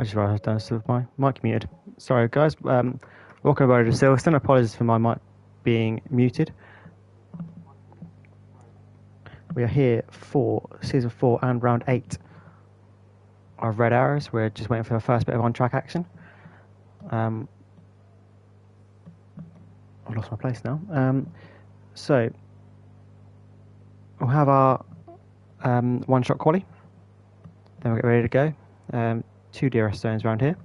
I just realised I still have my mic muted. Sorry, guys. Welcome everybody to Silverstone. Apologies for my mic being muted. We are here for Season 4 and Round 8 of Red Arrows. We're just waiting for the first bit of on-track action. I've lost my place now. So, we'll have our one-shot quali. Then we'll get ready to go. 2 DRS zones around here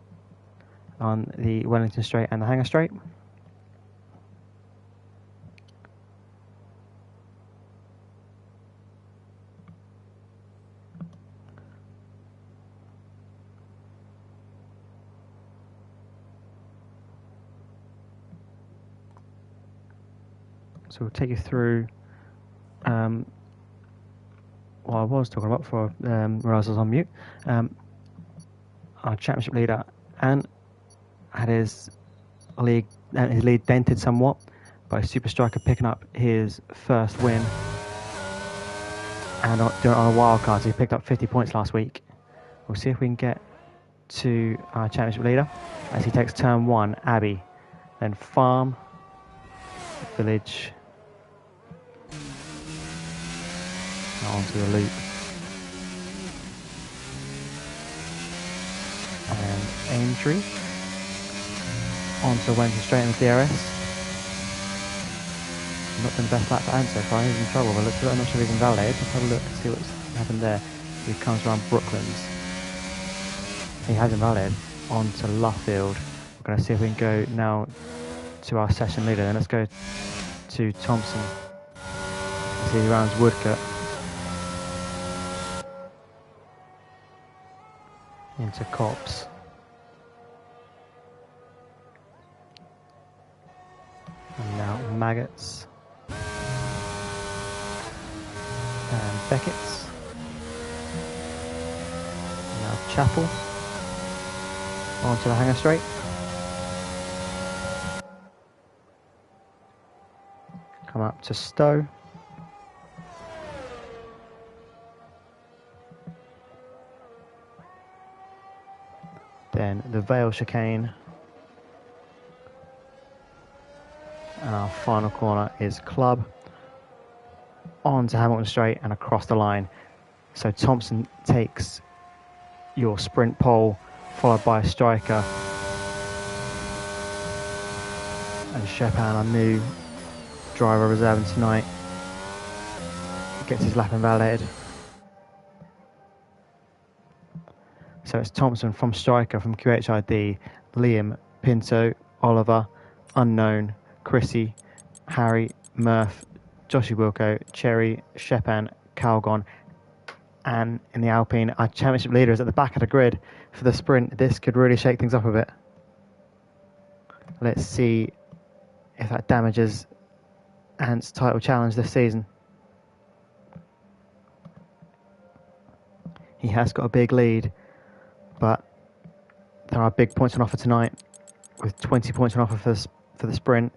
on the Wellington Straight and the Hangar Straight. So we'll take you through what I was talking about before when I was on mute. Our championship leader and had his lead dented somewhat by Super Striker picking up his first win and doing it on a wild card. So he picked up 50 points last week. We'll see if we can get to our championship leader as he takes turn 1, Abbey, then Farm, Village, onto the loop, and Aintree onto Wellington Straight in the DRS. Not been the best lap for Ant so far. He's in trouble. But I'm not sure if he's invalidated. Let's have a look and see what's happened there. He comes around Brooklands. He has invalidated onto Luffield. We're going to see if we can go now to our session leader. Then let's go to Thompson. As he rounds Woodcote into Copse. And now Maggots. And Beckett's. And now Chapel. Onto the Hangar Straight. Come up to Stowe. Then the Vale chicane. And our final corner is Club. On to Hamilton Straight and across the line. So Thompson takes your sprint pole, followed by Striker. And Shepan, our new driver reserving tonight, gets his lap invalidated. So it's Thompson from Striker, from QHID, Liam, Pinto, Oliver, Unknown, Chrissy, Harry, Murph, Joshy Wilco, Cherry, Shepan, Calgon, and in the Alpine, our championship leader is at the back of the grid for the sprint. This could really shake things up a bit. Let's see if that damages Ant's title challenge this season. He has got a big lead, but there are big points on offer tonight, with 20 points on offer for the sprint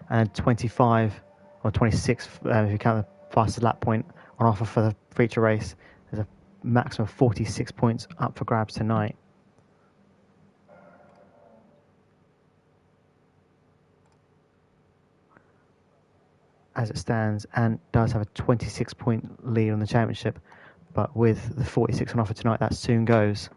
and 25 or 26 if you count the fastest lap point on offer for the feature race. There's a maximum of 46 points up for grabs tonight. As it stands, Ant does have a 26-point lead on the championship, but with the 46 on offer tonight, that soon goes.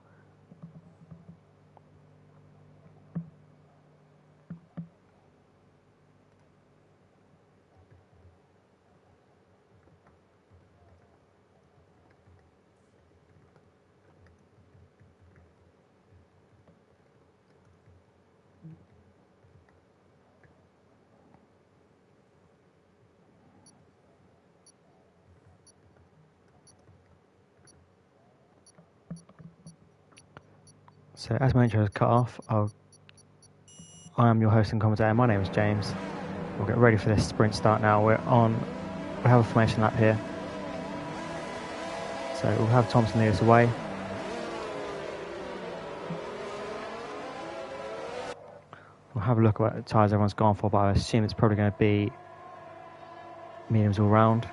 So as my intro is cut off, I am your host and commentator. My name is James. We'll get ready for this sprint start now. We have a formation lap here. So we'll have Thompson lead us away. We'll have a look at what tyres everyone's gone for, but I assume it's probably going to be mediums all round.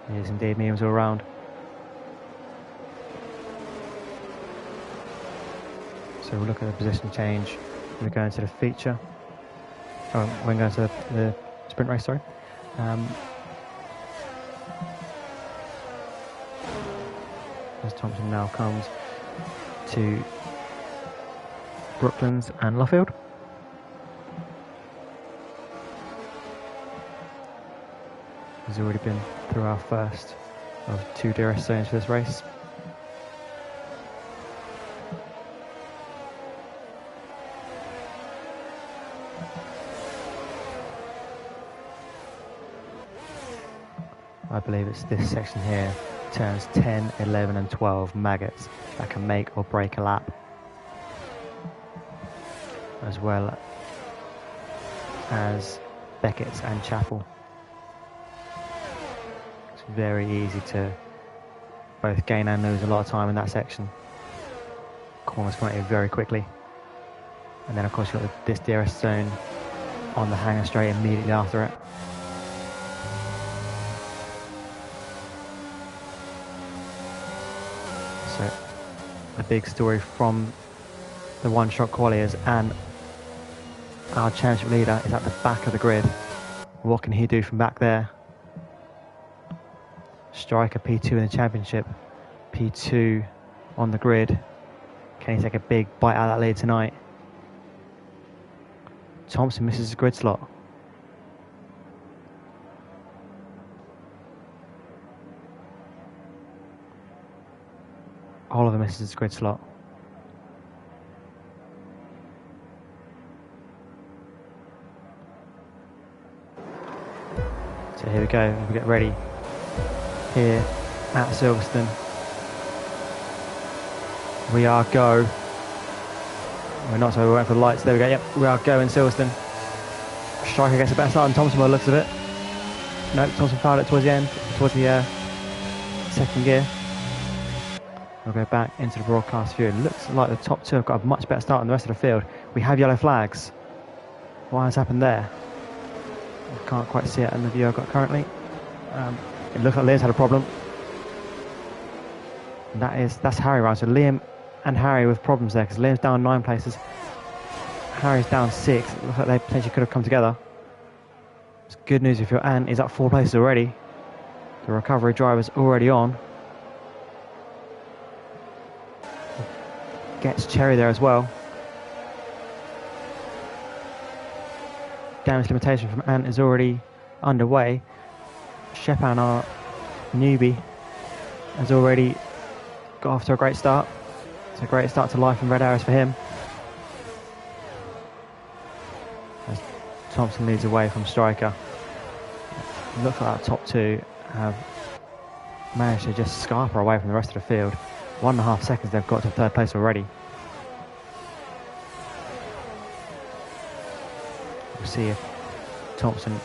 It is indeed mediums all round. So we'll look at the position change when we go into the feature. Oh, when we go into the sprint race, sorry. As Thompson now comes to Brooklands and Luffield. He's already been through our first of 2 DRS zones for this race. I believe it's this section here, turns 10, 11 and 12 maggots that can make or break a lap, as well as Beckett's and Chapel. It's very easy to both gain and lose a lot of time in that section. Corners come at you very quickly. And then of course you've got this DRS zone on the hanger straight immediately after it. So the big story from the one-shot qualiers and our championship leader is at the back of the grid. What can he do from back there? Striker P2 in the championship, P2 on the grid. Can he take a big bite out of that lead tonight? Thompson misses his grid slot. Oliver misses his grid slot. So here we go, we get ready here at Silverstone. We are go. We're not, so we're waiting for the lights. There we go, yep, we are go in Silverstone. Striker gets a better start than Thompson by the looks of it. No, Thompson fouled it towards the end, towards the second gear. We'll go back into the broadcast view. It looks like the top 2 have got a much better start than the rest of the field. We have yellow flags. What has happened there? I can't quite see it in the view I've got currently. It looks like Liam's had a problem. And that's Harry around. So Liam and Harry with problems there because Liam's down 9 places. Harry's down 6. It looks like they potentially could have come together. It's good news if your Ant is up 4 places already. The recovery driver's already on. Gets Cherry there as well. Damage limitation from Ant is already underway. Shepan, our newbie, has already got off to a great start. It's a great start to life in red arrows for him. As Thompson leads away from Striker. It looks like our top 2 have managed to just scarper away from the rest of the field. 1.5 seconds they've got to 3rd place already. We'll see if Thompson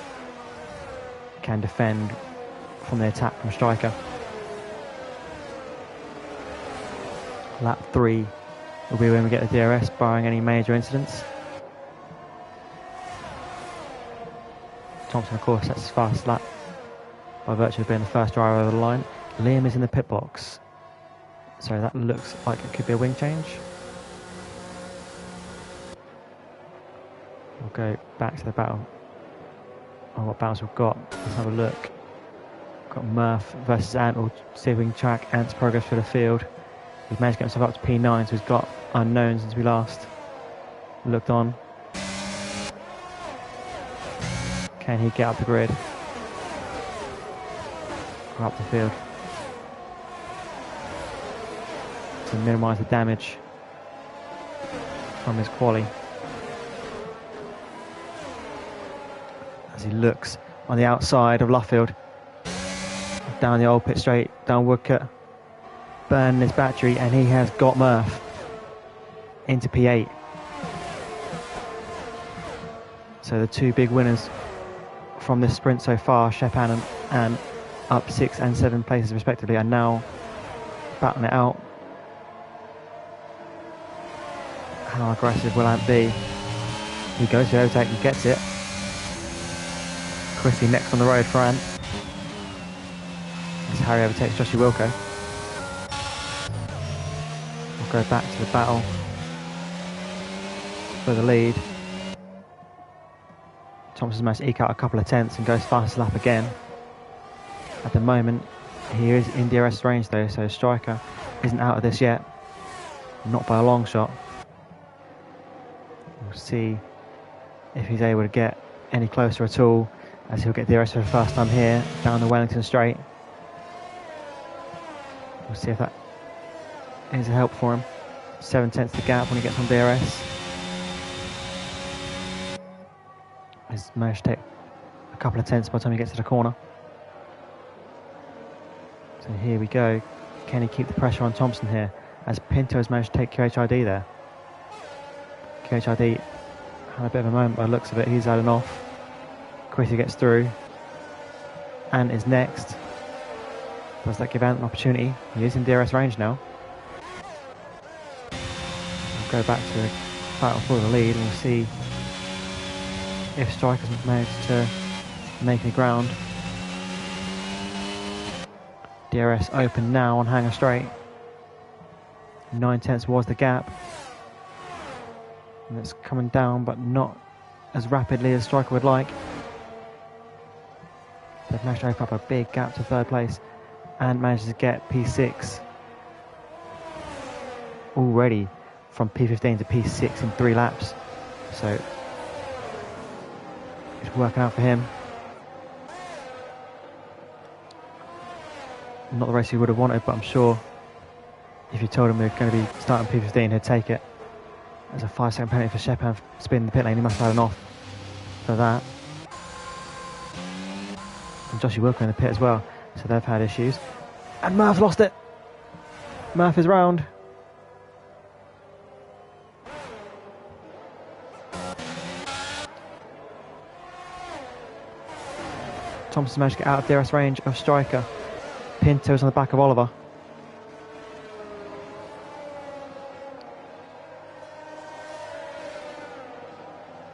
can defend from the attack from Striker. Lap 3 will be when we get the DRS, barring any major incidents. Thompson, of course, sets his fastest lap by virtue of being the first driver over the line. Liam is in the pit box. So that looks like it could be a wing change. We'll go back to the battle. Oh, what battles we've got? Let's have a look. We've got Murph versus Ant. We'll see if we can track Ant's progress through the field. He's managed to get himself up to P9, so he's got unknown since we last looked on. Can he get up the grid? Or up the field? To minimise the damage from his quali. As he looks on the outside of Luffield, down the old pit straight, down Woodcote, burning his battery, and he has got Murph into P8. So the 2 big winners from this sprint so far, Shepan and up 6 and 7 places respectively, are now battling it out. How aggressive will Ant be? He goes to overtake and gets it. Chrissy next on the road for Ant. As Harry overtakes Joshua Wilco. We'll go back to the battle for the lead. Thompson's managed to eke out a couple of tenths and goes fastest lap again. At the moment, he is in DRS range though, so Striker isn't out of this yet. Not by a long shot. We'll see if he's able to get any closer at all, as he'll get DRS for the first time here down the Wellington Straight. We'll see if that is a help for him. 7 tenths the gap when he gets on DRS. He's managed to take a couple of tenths by the time he gets to the corner. So here we go. Can he keep the pressure on Thompson here, as Pinto has managed to take QHID there? QHID had a bit of a moment by the looks of it. He's had an off. Chrissy gets through. Ant is next. Does that give Ant an opportunity? He is in DRS range now. We'll go back to the battle for the lead and we'll see if Striker's managed to make any ground. DRS open now on Hangar Straight. 9 tenths was the gap. And it's coming down, but not as rapidly as Striker would like. They've managed to open up a big gap to third place and manages to get P6 already from P15 to P6 in 3 laps. So it's working out for him. Not the race he would have wanted, but I'm sure if you told him we're going to be starting P15, he'd take it. There's a 5-second penalty for Shepherd spinning the pit lane. He must have had an off for that. And Joshie Wilco in the pit as well, so they've had issues. And Murph lost it. Murph is round. Thompson managed to get out of DRS range of Striker. Pinto's on the back of Oliver.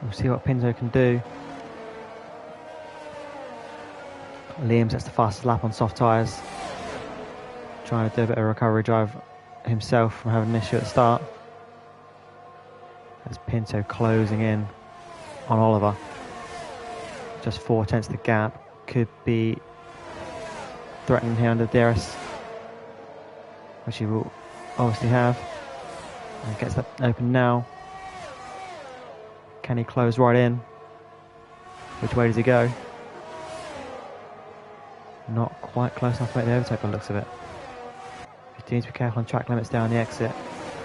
We'll see what Pinto can do. Liam sets the fastest lap on soft tyres. Trying to do a bit of a recovery drive himself from having an issue at the start. As Pinto closing in on Oliver. Just 4 tenths the gap. Could be threatening here under DRS, which he will obviously have. And gets that open now. Can he close right in? Which way does he go? Not quite close enough to make the overtake by the looks of it. You do need to be careful on track limits down the exit.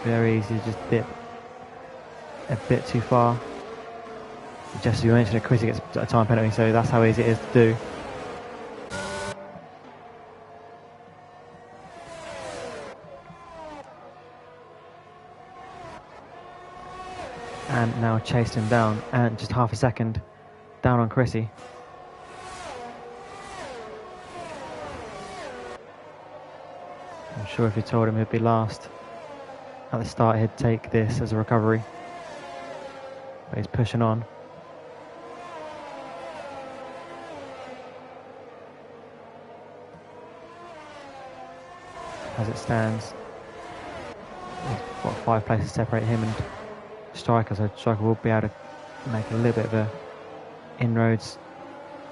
Very easy to just dip a bit too far. Just as you mentioned, Chrissy gets a time penalty, so that's how easy it is to do. And now chased him down, and just half a second down on Chrissy. I'm sure if you told him he'd be last at the start, he'd take this as a recovery. But he's pushing on. As it stands, there's what, 5 places separate him and Striker, so Striker will be able to make a little bit of a inroads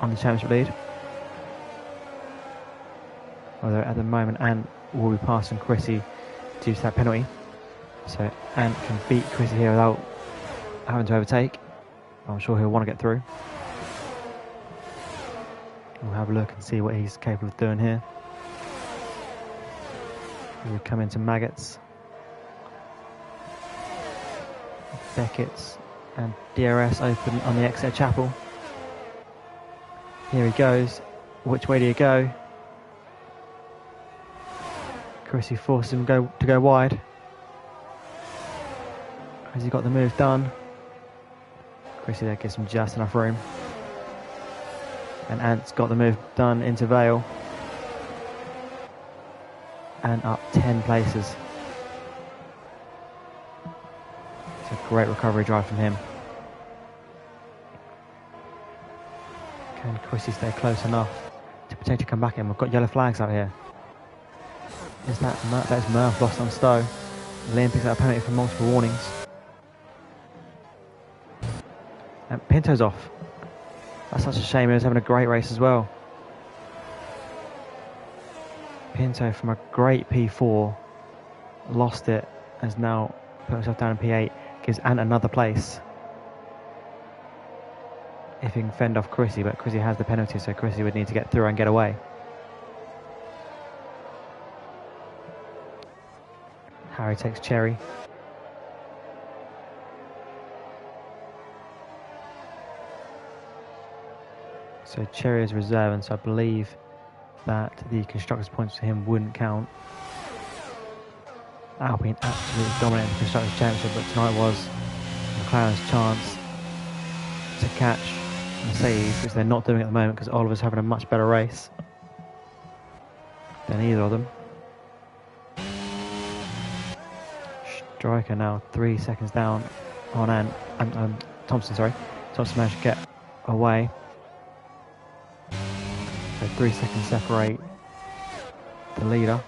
on the championship lead. Although at the moment Ant will be passing Chrissy due to that penalty, so Ant can beat Chrissy here without having to overtake. I'm sure he'll want to get through. We'll have a look and see what he's capable of doing here. We come into Maggots, Beckett's, and DRS open on the exit of Chapel. Here he goes. Which way do you go? Chrissy forces him to go wide. Has he got the move done? Chrissy there gives him just enough room. And Ant's got the move done into Vale. And up 10 places. It's a great recovery drive from him. Can Chrissy stay close enough to potentially come back in? We've got yellow flags out here. Is that that's Murph lost on Stowe? Liam picks out a penalty for multiple warnings. And Pinto's off. That's such a shame. He was having a great race as well. Pinto from a great P4 lost it, has now put himself down in P8, gives Ant another place if he can fend off Chrissy, but Chrissy has the penalty, so Chrissy would need to get through and get away. Harry takes Cherry. So Cherry is reserve, and so I believe that the constructors' points for him wouldn't count. Alpine absolutely dominated the constructors' championship, but tonight was McLaren's chance to catch Mercedes, which they're not doing at the moment because Oliver's having a much better race than either of them. Striker now 3 seconds down on Thompson. Thompson managed to get away. So 3 seconds separate the leader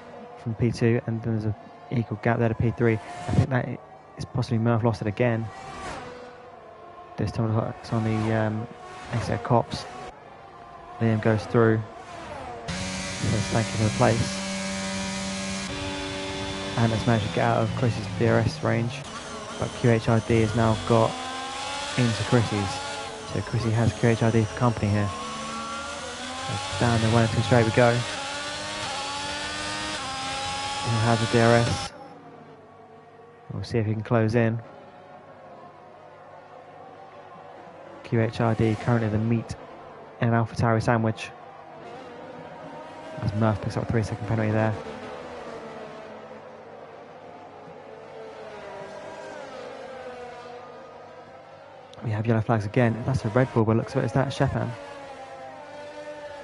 from P2, and then there's an equal gap there to P3. I think that is possibly Murph lost it again. This time it's on the exit Cops. Liam goes through. Says thank you for the place. And has managed to get out of Chris's DRS range, but QHID has now got into Chrissy's. So Chrissy has QHID for company here. So down the 1 and 2 straight we go. He has a DRS. We'll see if he can close in. QHID currently the meat in an AlphaTauri sandwich. As Murph picks up a 3 second penalty there. We have yellow flags again. That's a Red Bull, but looks of it. Is that Shepan?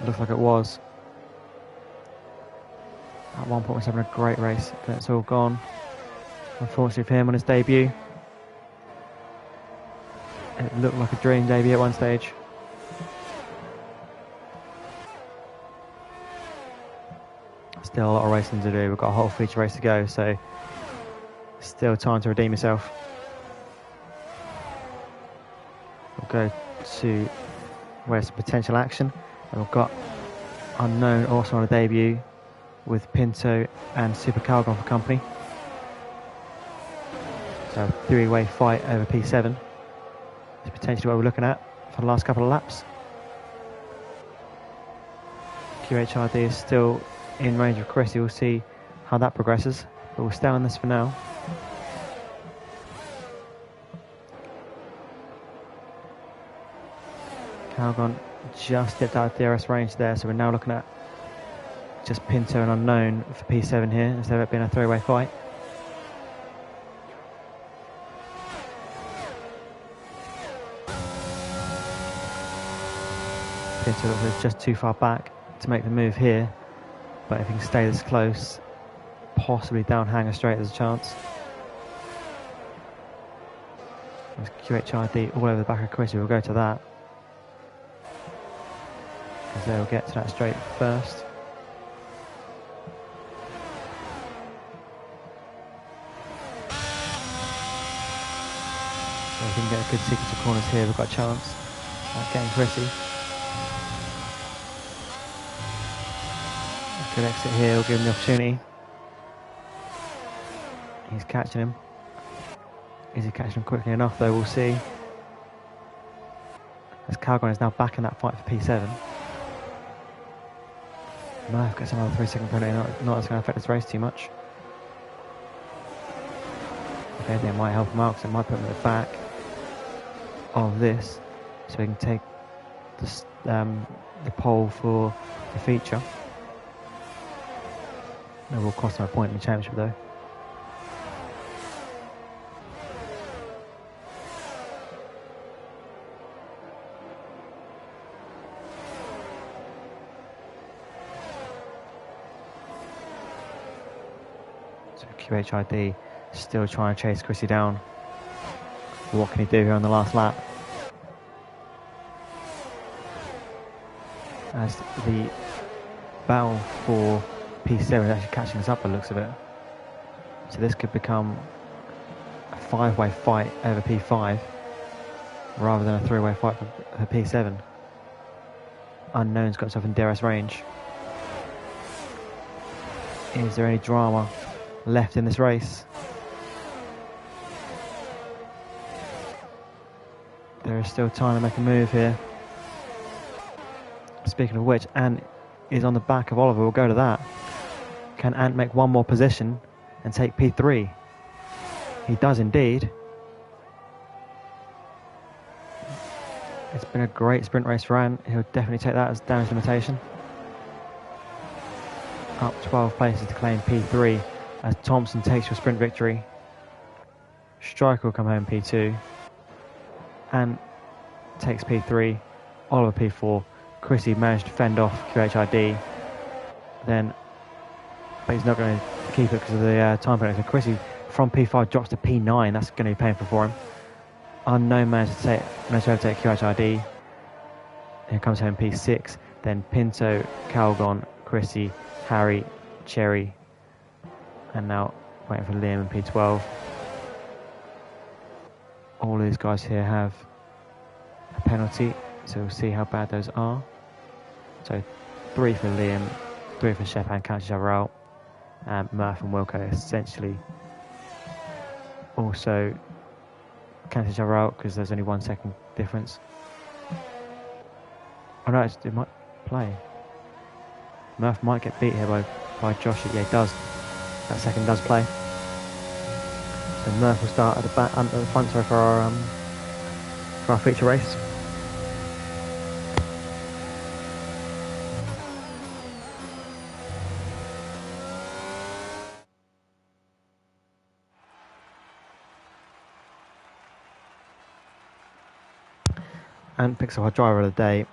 It looks like it was. At one point, was having a great race, but it's all gone. Unfortunately for him on his debut. It looked like a dream debut at one stage. Still a lot of racing to do. We've got a whole feature race to go, so still time to redeem yourself. We'll go to where's potential action, and we've got Unknown also on a debut with Pinto and Super Calgon for company. So a three-way fight over P7 is potentially what we're looking at for the last couple of laps. QHID is still in range of Chrissy. We'll see how that progresses, but we'll stay on this for now. Calgon just dipped out of DRS range there, so we're now looking at just Pinto and Unknown for P7 here, instead of it being a three-way fight. Pinto looks like just too far back to make the move here, but if he can stay this close, possibly down Hanger Straight, there's a chance. There's QHID all over the back of Chrissy. We'll go to that, because they'll get to that straight first. So if we can get a good sequence of corners here, we've got a chance at getting Chrissy. A good exit here will give him the opportunity. He's catching him. Is he catching him quickly enough though? We'll see. As Calgon is now back in that fight for P7. Murph gets another 3 second penalty, not that's going to affect this race too much. If anything, it might help him out because it might put him at the back of this, so he can take the pole for the feature. It will cost him a point in the championship though. So QHID still trying to chase Chrissy down. What can he do here on the last lap? As the battle for P7 is actually catching us up by the looks of it. So this could become a 5-way fight over P5. rather than a three-way fight for P7. Unknown's got himself in DRS range. Is there any drama left in this race? There is still time to make a move here. Speaking of which, Ant is on the back of Oliver. We'll go to that. Can Ant make one more position and take P3? He does indeed. It's been a great sprint race for Ant. He'll definitely take that as damage limitation. Up 12 places to claim P3 as Thompson takes your sprint victory. Striker will come home P2. Ant takes P3. Oliver P4. Chrissy managed to fend off QHID. Then, but he's not going to keep it because of the time penalty. So Chrissy from P5 drops to P9. That's going to be painful for him. Unknown managed to overtake QHID. Here comes home P6. Then Pinto, Calgon, Chrissy, Harry, Cherry, and now waiting for Liam in P12. All these guys here have a penalty, so we'll see how bad those are. So 3 for Liam, 3 for Shepherd, cancel each other out, and Murph and Wilco essentially also cancel each other out because there's only 1 second difference. Oh no, it might play. Murph might get beat here by Josh. Yeah, he does. That second does play. So Murph will start at the back, at the front, sorry, for our feature race. And picks up our driver of the day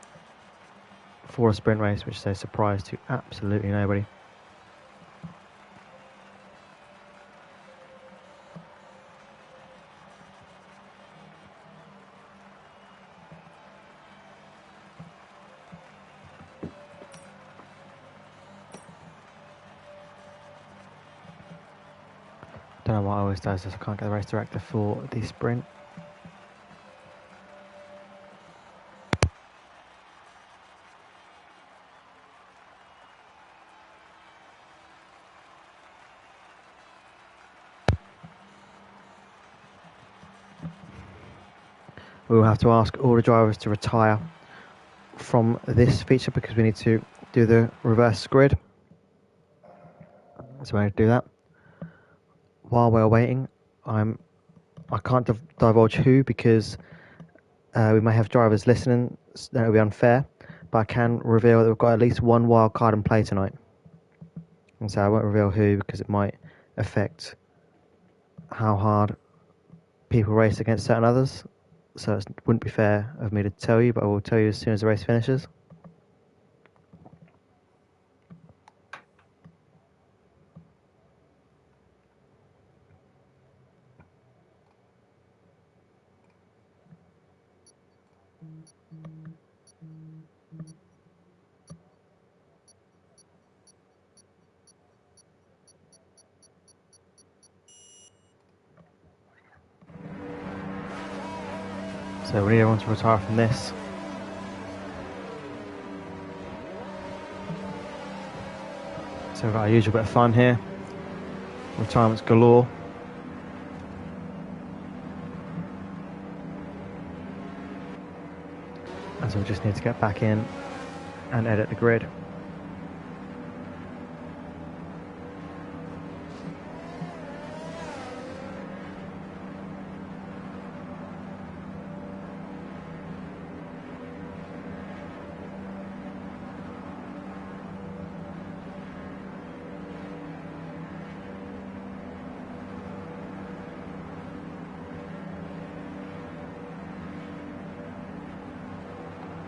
for a sprint race, which is a surprise to absolutely nobody. Don't know what I always does is I can't get the race director for the sprint. We will have to ask all the drivers to retire from this feature because we need to do the reverse grid. So we're going to do that. While we're waiting, I can't divulge who because we may have drivers listening, so that will be unfair, but I can reveal that we've got at least one wild card in play tonight. And so I won't reveal who because it might affect how hard people race against certain others. So it wouldn't be fair of me to tell you, but I will tell you as soon as the race finishes. So we need everyone to retire from this. So we've got our usual bit of fun here. Retirements galore. And so we just need to get back in and edit the grid.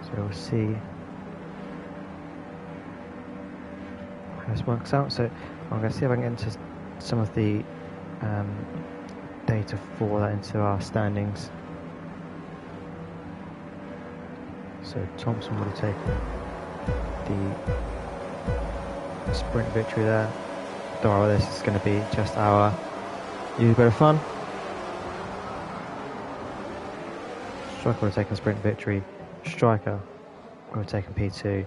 So we'll see how this works out. So I'm going to see if I can get into some of the data for that into our standings. So Thompson would have taken the sprint victory there. Don't worry, this is going to be just our usual bit of fun. Striker would have taken sprint victory. Striker would have taken P2.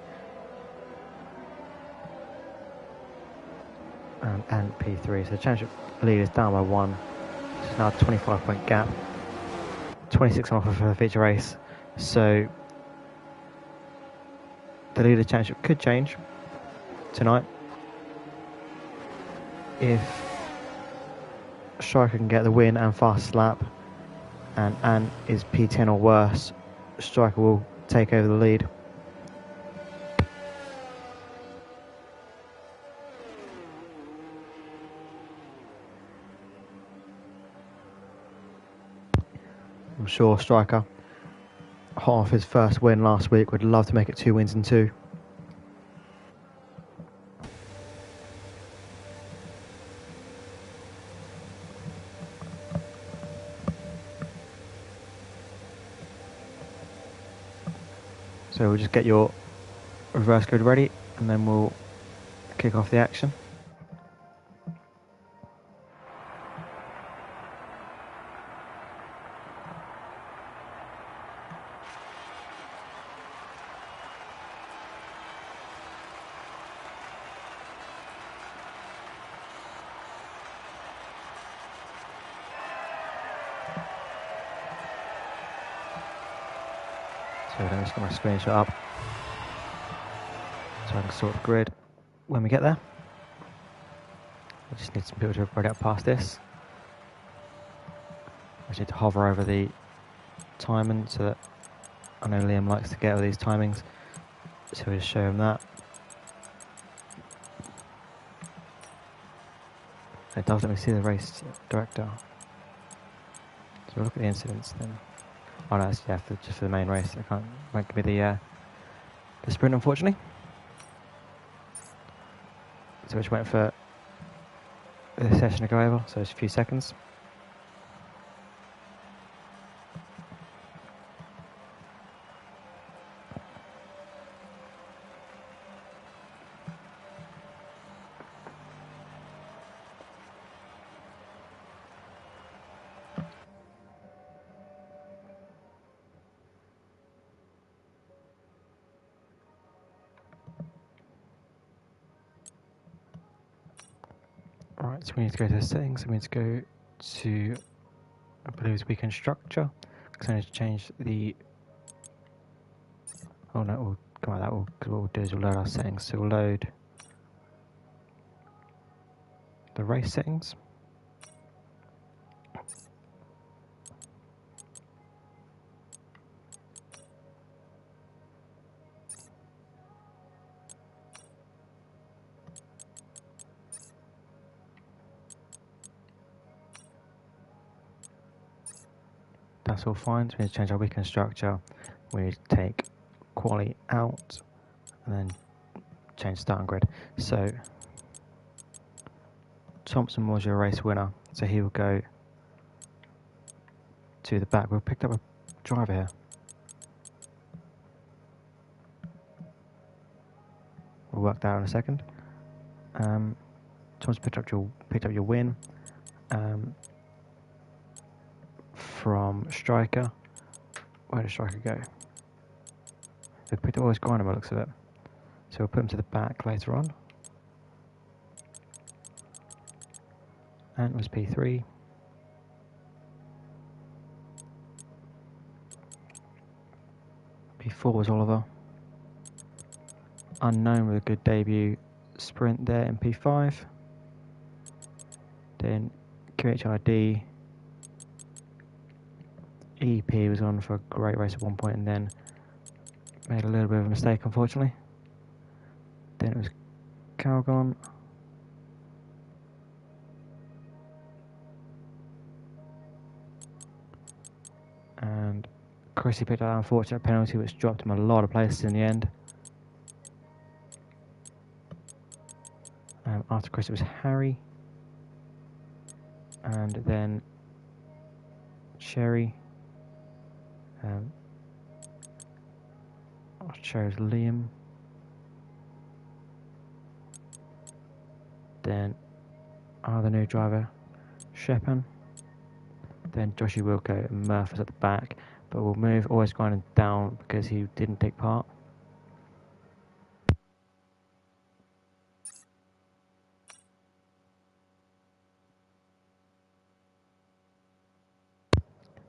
And P3. So the championship lead is down by 1. It's now a 25-point gap. 26 on offer for the feature race. So the leader championship could change tonight if Striker can get the win and fastest lap, and is P10 or worse, Striker will take over the lead. I'm sure Striker, hot off his first win last week, would love to make it 2 wins in 2. So we'll just get your reverse grid ready and then we'll kick off the action. So let me just get my screenshot up so I can sort the grid when we get there. I just need some people to ready up past this. I just need to hover over the timing so that I know Liam likes to get all these timings, so we'll just show him that. It does let me see the race director. So we'll look at the incidents then. Oh no, it's just for the main race. Won't give me the sprint, unfortunately. So we're just waiting for the session to go over, so it's a few seconds. Right, so we need to go to the settings. We need to go to, I believe it's weekend structure, because I need to change the. Oh no, we'll come out of that. Because what we'll do is we'll load our settings. So we'll load the race settings. That's all fine. So we need to change our weekend structure. We need to take quali out and then change starting grid. So Thompson was your race winner, so he will go to the back. We've picked up a driver here. We'll work that out in a second. Thompson picked up your win from Striker. Where did Striker go? They picked up all his grinder by the looks of it. So we'll put him to the back later on. And it was P3. P4 was Oliver. Unknown with a good debut sprint there in P5. Then QHID. EP was on for a great race at one point and then made a little bit of a mistake, unfortunately. Then it was Calgon. And Chrissy picked up an unfortunate penalty which dropped him a lot of places in the end. After Chris it was Harry. And then Sherry. I chose Liam. Then the new driver, Shepan. Then Joshie Wilco and Murph was at the back, but we'll move always grinding down because he didn't take part.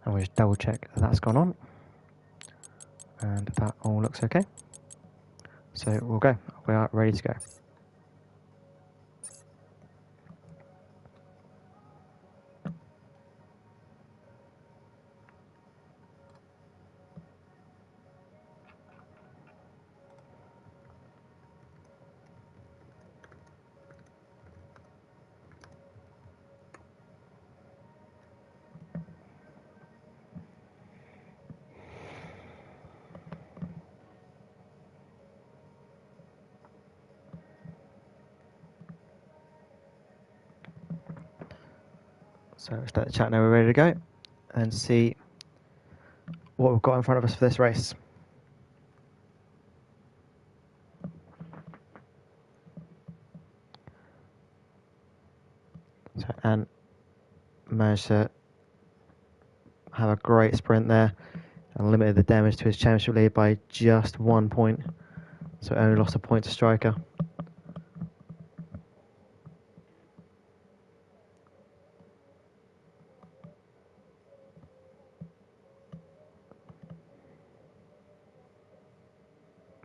And we just double check that's gone on, and that all looks okay. So we'll go. We are ready to go. So let's let the chat know we're ready to go and see what we've got in front of us for this race. So Ant managed to have a great sprint there and limited the damage to his championship lead by just 1 point. So only lost a point to Striker.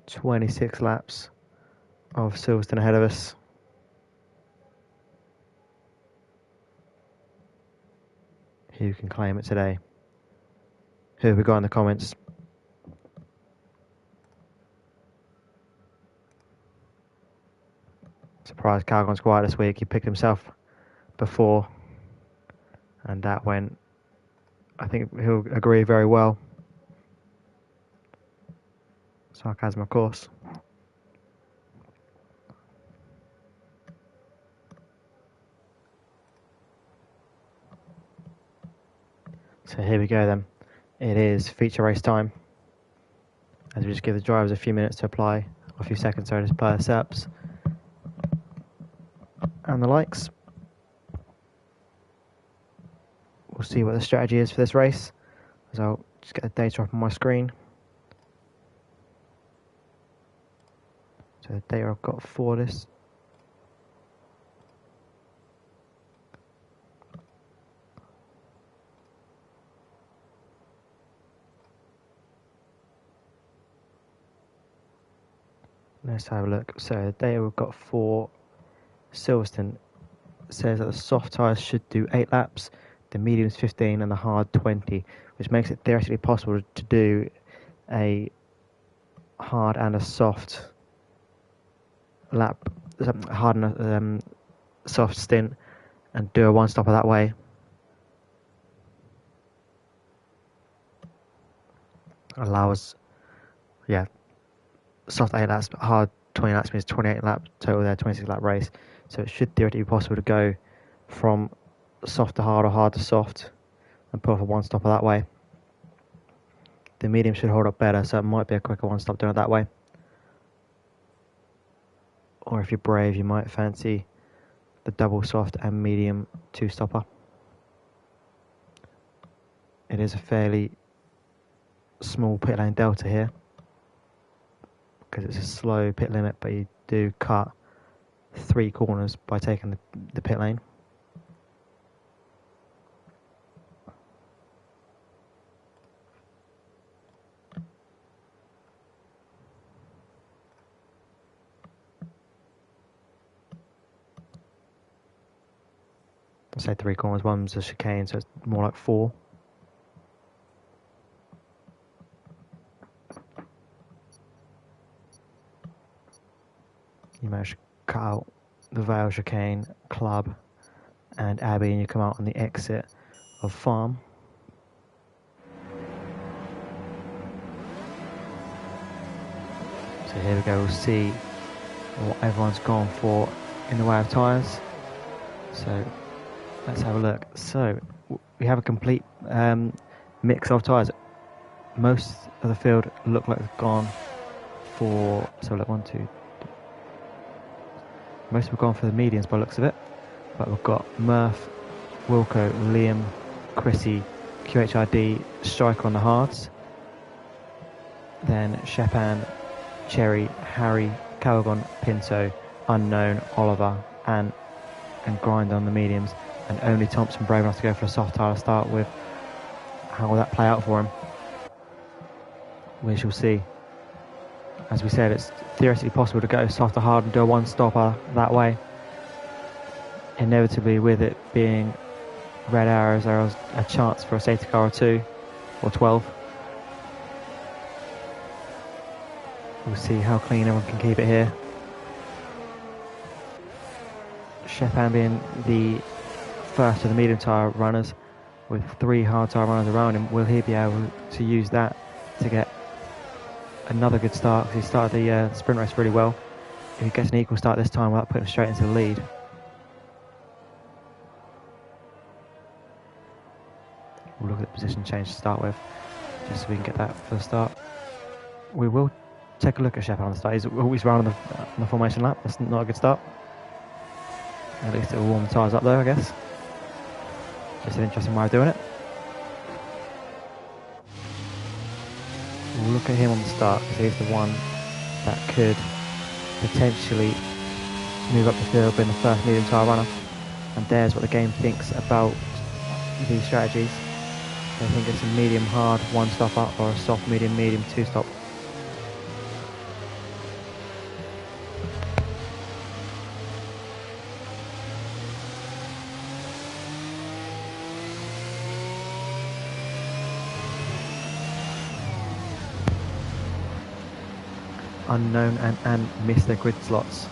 "26 laps of Silverstone ahead of us. Who can claim it today? Who have we got in the comments? Surprised Calgon's quiet this week. He picked himself before, and that went, I think he'll agree, very well. Sarcasm, of course. So here we go then. It is feature race time. As we just give the drivers a few minutes to apply, a few seconds, sorry, to apply the setups and the likes. We'll see what the strategy is for this race, as I'll just get the data up on my screen. So the data I've got for this. Let's have a look. So the data we've got for Silverstone says that the soft tyres should do 8 laps, the mediums 15 and the hard 20, which makes it theoretically possible to do a hard and a soft lap, hard and a soft stint, and do a one-stopper that way. Allows, yeah, soft 8 laps, but hard 20 laps means 28 lap total there, 26 lap race. So it should theoretically be possible to go from soft to hard or hard to soft and pull off a one-stopper that way. The medium should hold up better, so it might be a quicker one-stop doing it that way. Or if you're brave, you might fancy the double soft and medium two-stopper. It is a fairly small pit lane delta here, because it's a slow pit limit, but you do cut 3 corners by taking the pit lane. I say 3 corners, one's a chicane, so it's more like 4. You manage to cut out the Vale chicane, Club and Abbey, and you come out on the exit of Farm. So here we go, we'll see what everyone's gone for in the way of tyres. So let's have a look. So we have a complete mix of tyres. Most of the field look like they've gone for, so look, 1, 2. Most have gone for the mediums by the looks of it. But we've got Murph, Wilco, Liam, Chrissy, QHID, Striker on the hards. Then Shepan, Cherry, Harry, Calgon, Pinto, Unknown, Oliver, and Grind on the mediums. And only Thompson brave enough to go for a soft tire to start with. How will that play out for him? We shall see. As we said, it's theoretically possible to go soft to hard and do a one-stopper that way. Inevitably, with it being red arrows, there is a chance for a safety car or 2 or 12. We'll see how clean everyone can keep it here. Shepan being the first of the medium tyre runners with 3 hard tyre runners around him. Will he be able to use that to get another good start? Because he started the sprint race really well. If he gets an equal start this time, without putting him straight into the lead. We'll look at the position change to start with, just so we can get that for the start. We will take a look at Shepan on the start. He's always round on the formation lap. That's not a good start. At least it will warm the tyres up though, I guess. Just an interesting way of doing it. We'll look at him on the start, because he's the one that could potentially move up the field, being the first medium tyre runner. And there's what the game thinks about these strategies. They think it's a medium hard one stopper or a soft medium medium 2 stop. Unknown and miss their grid slots.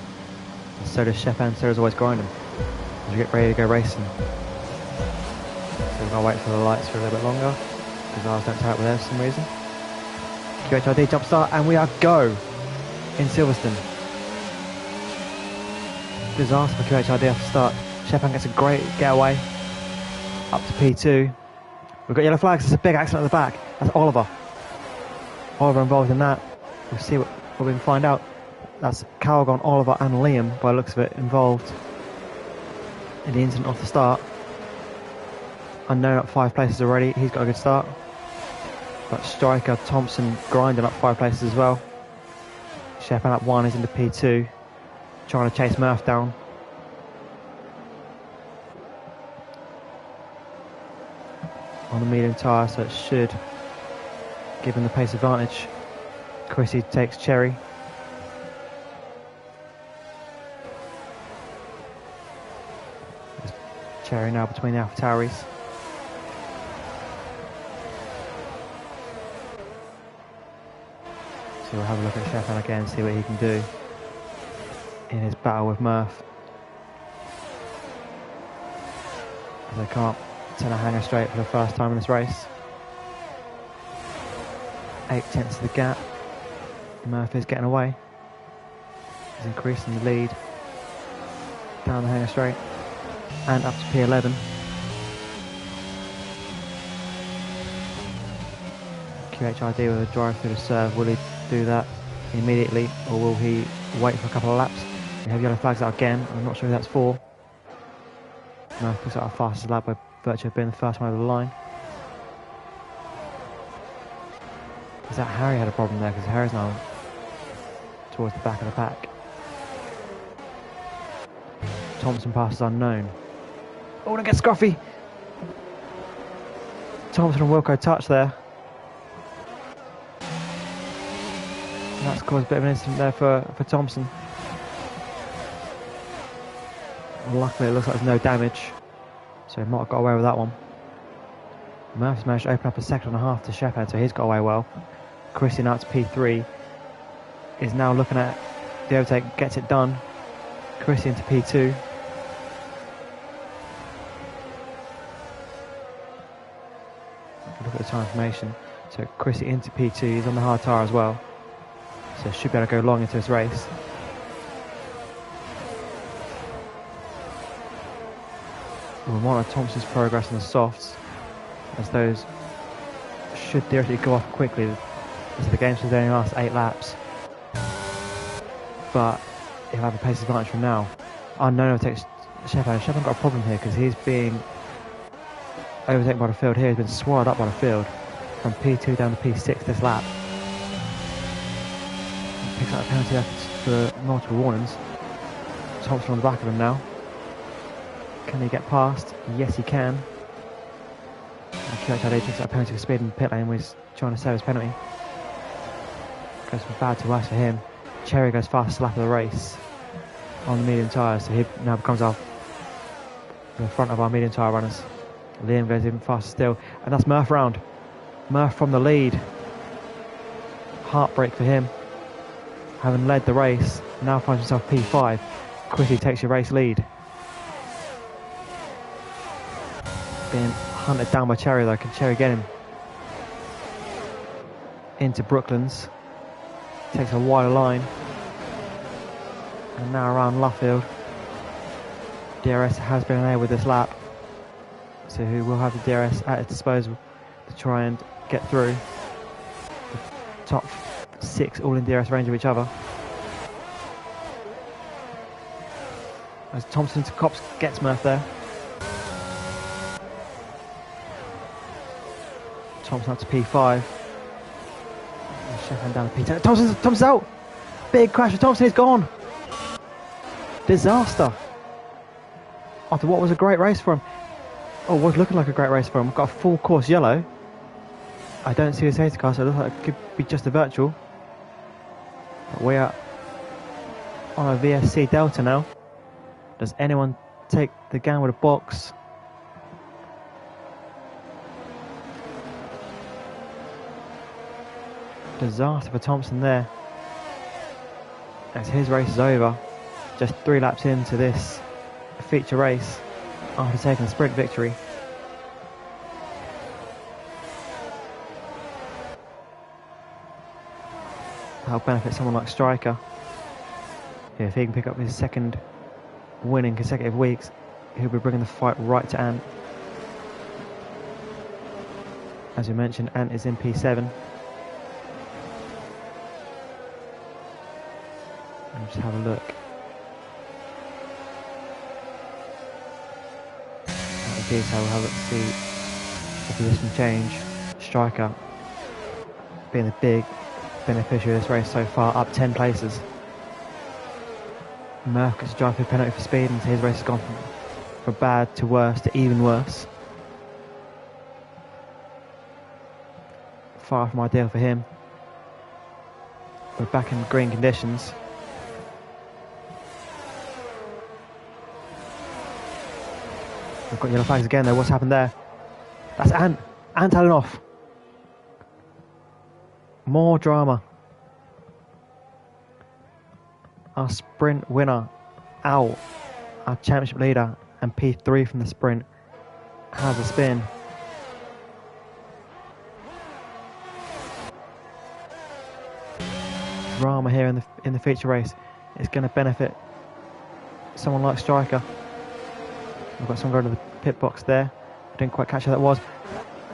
And so does Shepan, so does always grinding. As we get ready to go racing. So we're going to wait for the lights for a little bit longer, because ours don't tie up with theirs for some reason. QHID jump start, and we are go in Silverstone. Disaster for QHID after start. Shepan gets a great getaway up to P2. We've got yellow flags. There's a big accident at the back. That's Oliver. Oliver involved in that. We'll see what we can find out. That's Calgon, Oliver and Liam, by the looks of it, involved in the incident off the start. Unknown up 5 places already. He's got a good start. But Striker, Thompson grinding up 5 places as well. Shepan up 1 is into P2, trying to chase Murph down. On the medium tyre, so it should give him the pace advantage. Chrissy takes Cherry. There's Cherry now between the AlphaTauris. So we'll have a look at Shepan again, see what he can do in his battle with Murph. As they come up to the hanger straight for the first time in this race. 8/10 of the gap. Murph is getting away. He's increasing the lead down the hanger straight and up to P11. QHID with a drive through the serve. Will he do that immediately, or will he wait for a couple of laps? We have yellow flags out again. I'm not sure who that's for. Murph puts out our fastest lap by virtue of being the first one over the line. Is that Harry had a problem there? Because Harry's now towards the back of the pack. Thompson passes Unknown. Oh, don't get scruffy! Thompson and Wilco touch there. And that's caused a bit of an incident there for Thompson. Luckily it looks like there's no damage, so he might have got away with that one. Murphy's managed to open up a 2.5 to Shepan, so he's got away well. Christian out to P3 is now looking at the overtake, gets it done. Christian to P2. Look at the time information. So Chrissy into P2, he's on the hard tyre as well. So should be able to go long into this race. We'll monitor Thompson's progress on the softs, as those should theoretically go off quickly, as the game should only last 8 laps. But he'll have a pace advantage from now. Unknown will take Shepan. Shepan got a problem here because he's being overtaken by the field here. He's been swallowed up by the field from P2 down to P6 this lap. Picks up a penalty for multiple warnings. Thompson on the back of him now. Can he get past? Yes, he can. And QHID picks up a penalty for speed in the pit lane, where he's trying to save his penalty. Goes from bad to worse for him. Cherry goes fastest lap of the race on the medium tyres, so he now becomes the front of our medium tyre runners. Liam goes even faster still, and that's Murph round. Murph from the lead. Heartbreak for him, having led the race, now finds himself P5. Quickly takes your race lead. Being hunted down by Cherry though. Can Cherry get him? Into Brooklands. Takes a wider line. And now around Luffield. DRS has been enabled this lap. So who will have the DRS at its disposal to try and get through. The top 6 all in DRS range of each other. As Thompson to Copse gets Murph there. Thompson up to P5. Sheffield down to P10. Thompson's out! Big crash for Thompson, he's gone! Disaster! After what was a great race for him. Oh, was looking like a great race for him. Got a full course yellow. I don't see a safety car, so it looks like it could be just a virtual. But we are on a VSC Delta now. Does anyone take the gamble with a box? Disaster for Thompson there. As his race is over, just 3 laps into this feature race after taking the sprint victory. That'll benefit someone like Striker. Yeah, if he can pick up his second win in consecutive weeks, he'll be bringing the fight right to Ant. As we mentioned, Ant is in P7. And just have a look. At the detail, we'll have a look to see the position change. Striker being the big beneficiary of this race so far, up 10 places. Murph gets a drive through penalty for speed, and his race has gone from bad to worse to even worse. Far from ideal for him. We're back in green conditions. We've got yellow flags again though. What's happened there? That's Ant. Ant had off. More drama. Our sprint winner out. Our championship leader and P3 from the sprint has a spin. Drama here in the feature race is going to benefit someone like Striker. We've got someone going to the pit box there. I didn't quite catch who that was.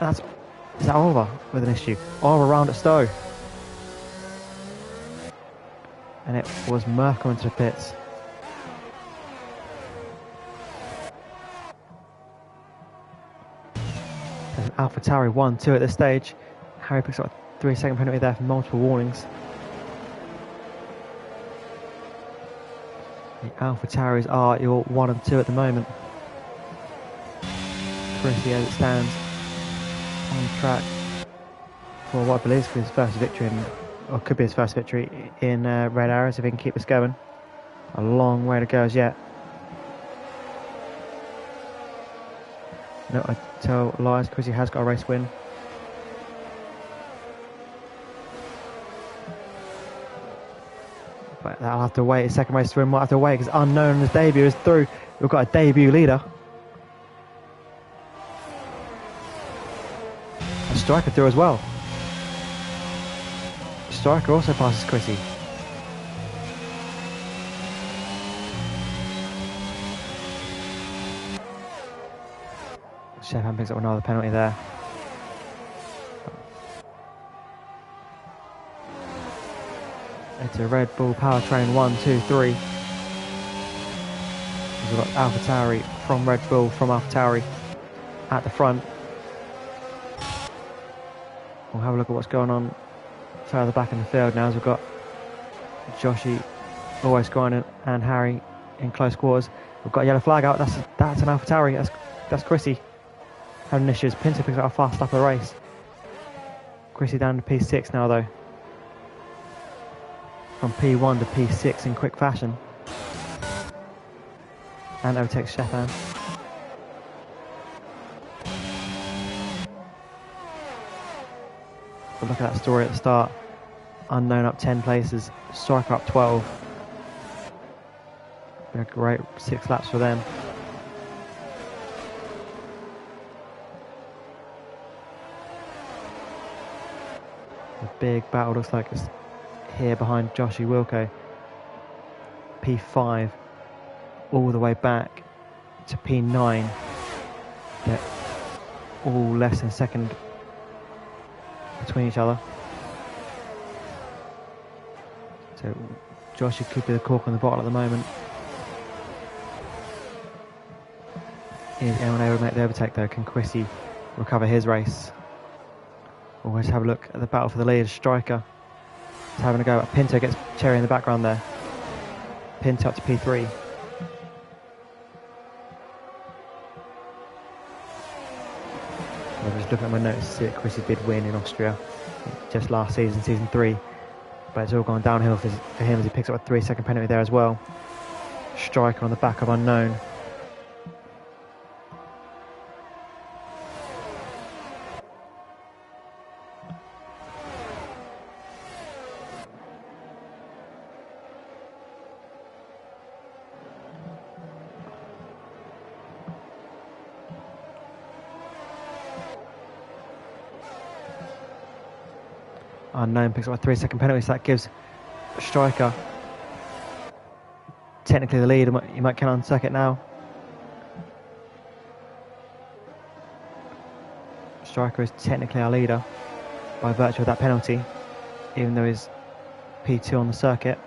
Is that Oliver with an issue? Oliver round at Stowe. And it was Murph coming to the pits. There's an AlphaTauri 1-2 at this stage. Harry picks up a 3-second penalty there for multiple warnings. The AlphaTauris are your 1 and 2 at the moment. Chrissy, as it stands, on track for what I believe is his first victory, or could be his first victory in Red Arrows if he can keep this going. A long way to go as yet. No, I tell lies, Chrissy has got a race win. But that'll have to wait. His second race win might have to wait because Unknown, his debut is through. We've got a debut leader. And Striker through as well. Striker also passes Chrissy. Sheffield picks up another penalty there. It's a Red Bull Powertrain 1, 2, 3. We've got AlphaTauri from Red Bull, from AlphaTauri at the front. We'll have a look at what's going on further back in the field now, as we've got Joshy, Always Grinding, and Harry in close quarters. We've got a yellow flag out. That's an AlphaTauri. That's Chrissy having issues. Pinto picks up a fast lap of the race. Chrissy down to P6 now, though. From P1 to P6 in quick fashion. And overtakes Stefan. But look at that story at the start. Unknown up 10 places. Striker up 12. Been a great 6 laps for them. The big battle looks like it's here behind Joshy Wilco. P5 all the way back to P9. They're all less than a second between each other. So Joshy could be the cork on the bottle at the moment. Is anyone able to make the overtake though? Can Chrissy recover his race? Always have a look at the battle for the lead. Striker is having a go. Pinto gets Cherry in the background there. Pinto up to P3. I'm just looking at my notes to see that Chrissy did win in Austria just last season, season 3. But it's all gone downhill for him as he picks up a 3-second penalty there as well. Striker on the back of Unknown. Unknown picks up a 3-second penalty, so that gives Striker technically the lead. You might count on circuit now. Striker is technically our leader by virtue of that penalty, even though he's P2 on the circuit.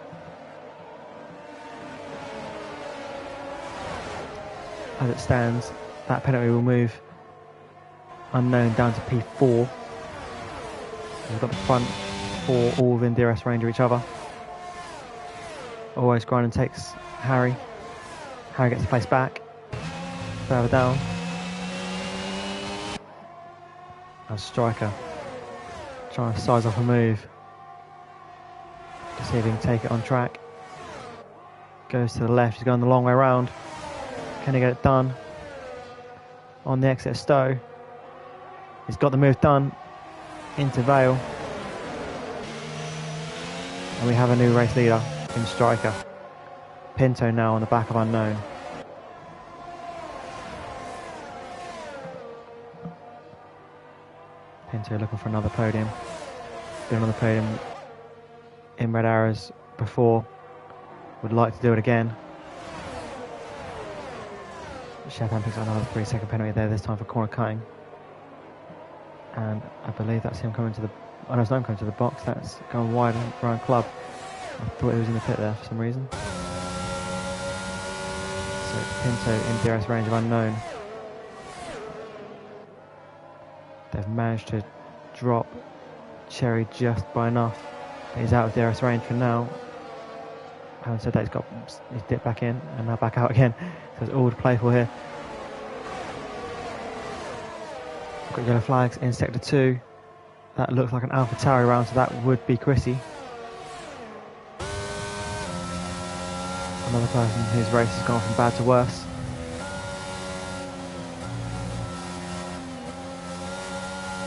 As it stands, that penalty will move Unknown down to P4. We've got the front 4 all within DRS range of each other. Always Grinding takes Harry. Harry gets the place back. Further down. As Striker trying to size off a move to see if he can take it on track. Goes to the left, he's going the long way around. Can he get it done? On the exit of Stowe. He's got the move done into Vale. And we have a new race leader in Striker. Pinto now on the back of Unknown. Pinto looking for another podium. Been on the podium in Red Arrows before. Would like to do it again. Chapin picks up another 3-second penalty there, this time for corner cutting. And I believe that's him coming to the... Oh no, it's not him coming to the box, that's going wide around club. I thought he was in the pit there for some reason. So Pinto in DRS range of Unknown. They've managed to drop Cherry just by enough. He's out of DRS range for now. Having said that, he's dipped back in and now back out again. So it's all to play for here. We've got yellow flags in sector 2. That looks like an AlphaTauri round, so that would be Chrissy. Another person whose race has gone from bad to worse.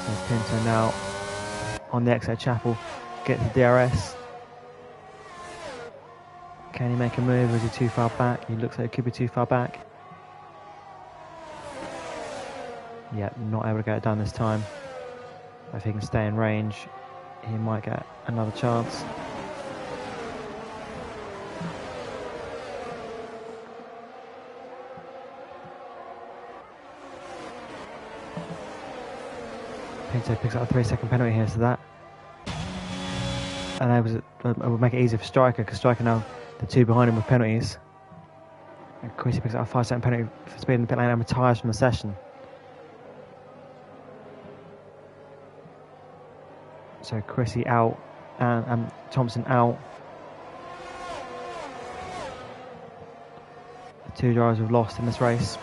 So Pinto now on the exit of Chapel, get the DRS. Can he make a move, or is he too far back? He looks like he could be too far back. Yeah, not able to get it done this time. If he can stay in range, he might get another chance. Pinto picks up a 3-second penalty here, so that it will make it easier for Striker, because Striker now the 2 behind him with penalties. And Chrissy picks up a 5-second penalty for speed in the pit lane and retires from the session. So Chrissy out and Thompson out. The 2 drivers we've lost in this race.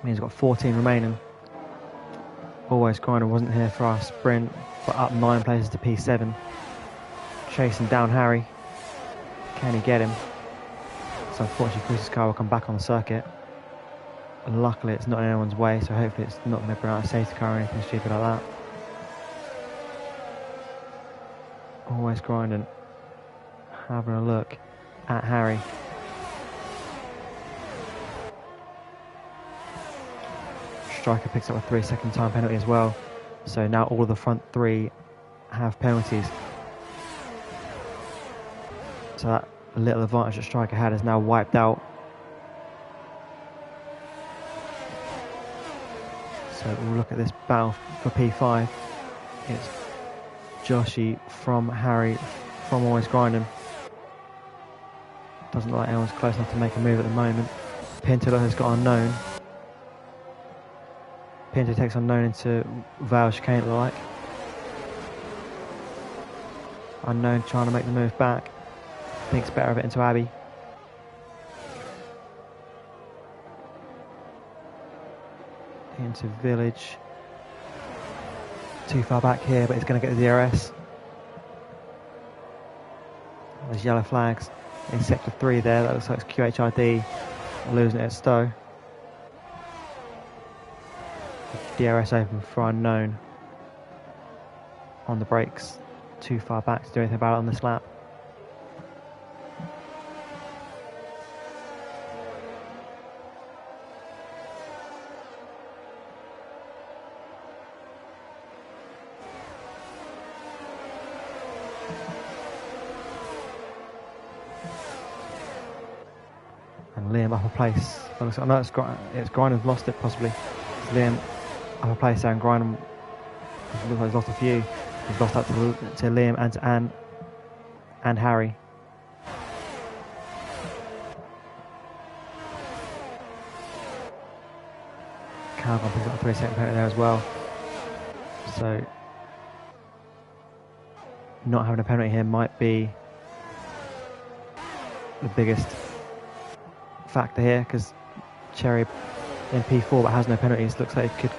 Means we've got 14 remaining. Always Grinding wasn't here for our sprint, but up 9 places to P7. Chasing down Harry. Can he get him? So unfortunately Chris's car will come back on the circuit. And luckily it's not in anyone's way, so hopefully it's not going to bring out a safety car or anything stupid like that. Always Grinding. Having a look at Harry. Striker picks up a 3-second time penalty as well. So now all of the front 3 have penalties. So that little advantage that Striker had is now wiped out. So we'll look at this battle for P5. It's Joshy from Harry from Always Grinding. Doesn't look like anyone's close enough to make a move at the moment. Pinto has got Unknown. Pinto takes Unknown into Val chicane, it look like. Unknown trying to make the move back. Thinks better of it into Abbey. Into Village. Too far back here, but he's going to get the DRS. There's yellow flags in sector 3 there. That looks like it's QHID losing it at Stowe. DRS open for Unknown on the brakes. Too far back to do anything about it on this lap. And Liam upper place. I know it's Grindham's lost it possibly. It's Liam upper place there, and Grindham looks like he's lost a few. He's lost out to Liam and to Anne and Harry. Calgon picks up a 3-second penalty there as well. So not having a penalty here might be the biggest factor here, because Cherry in P4 but has no penalties. Looks like he could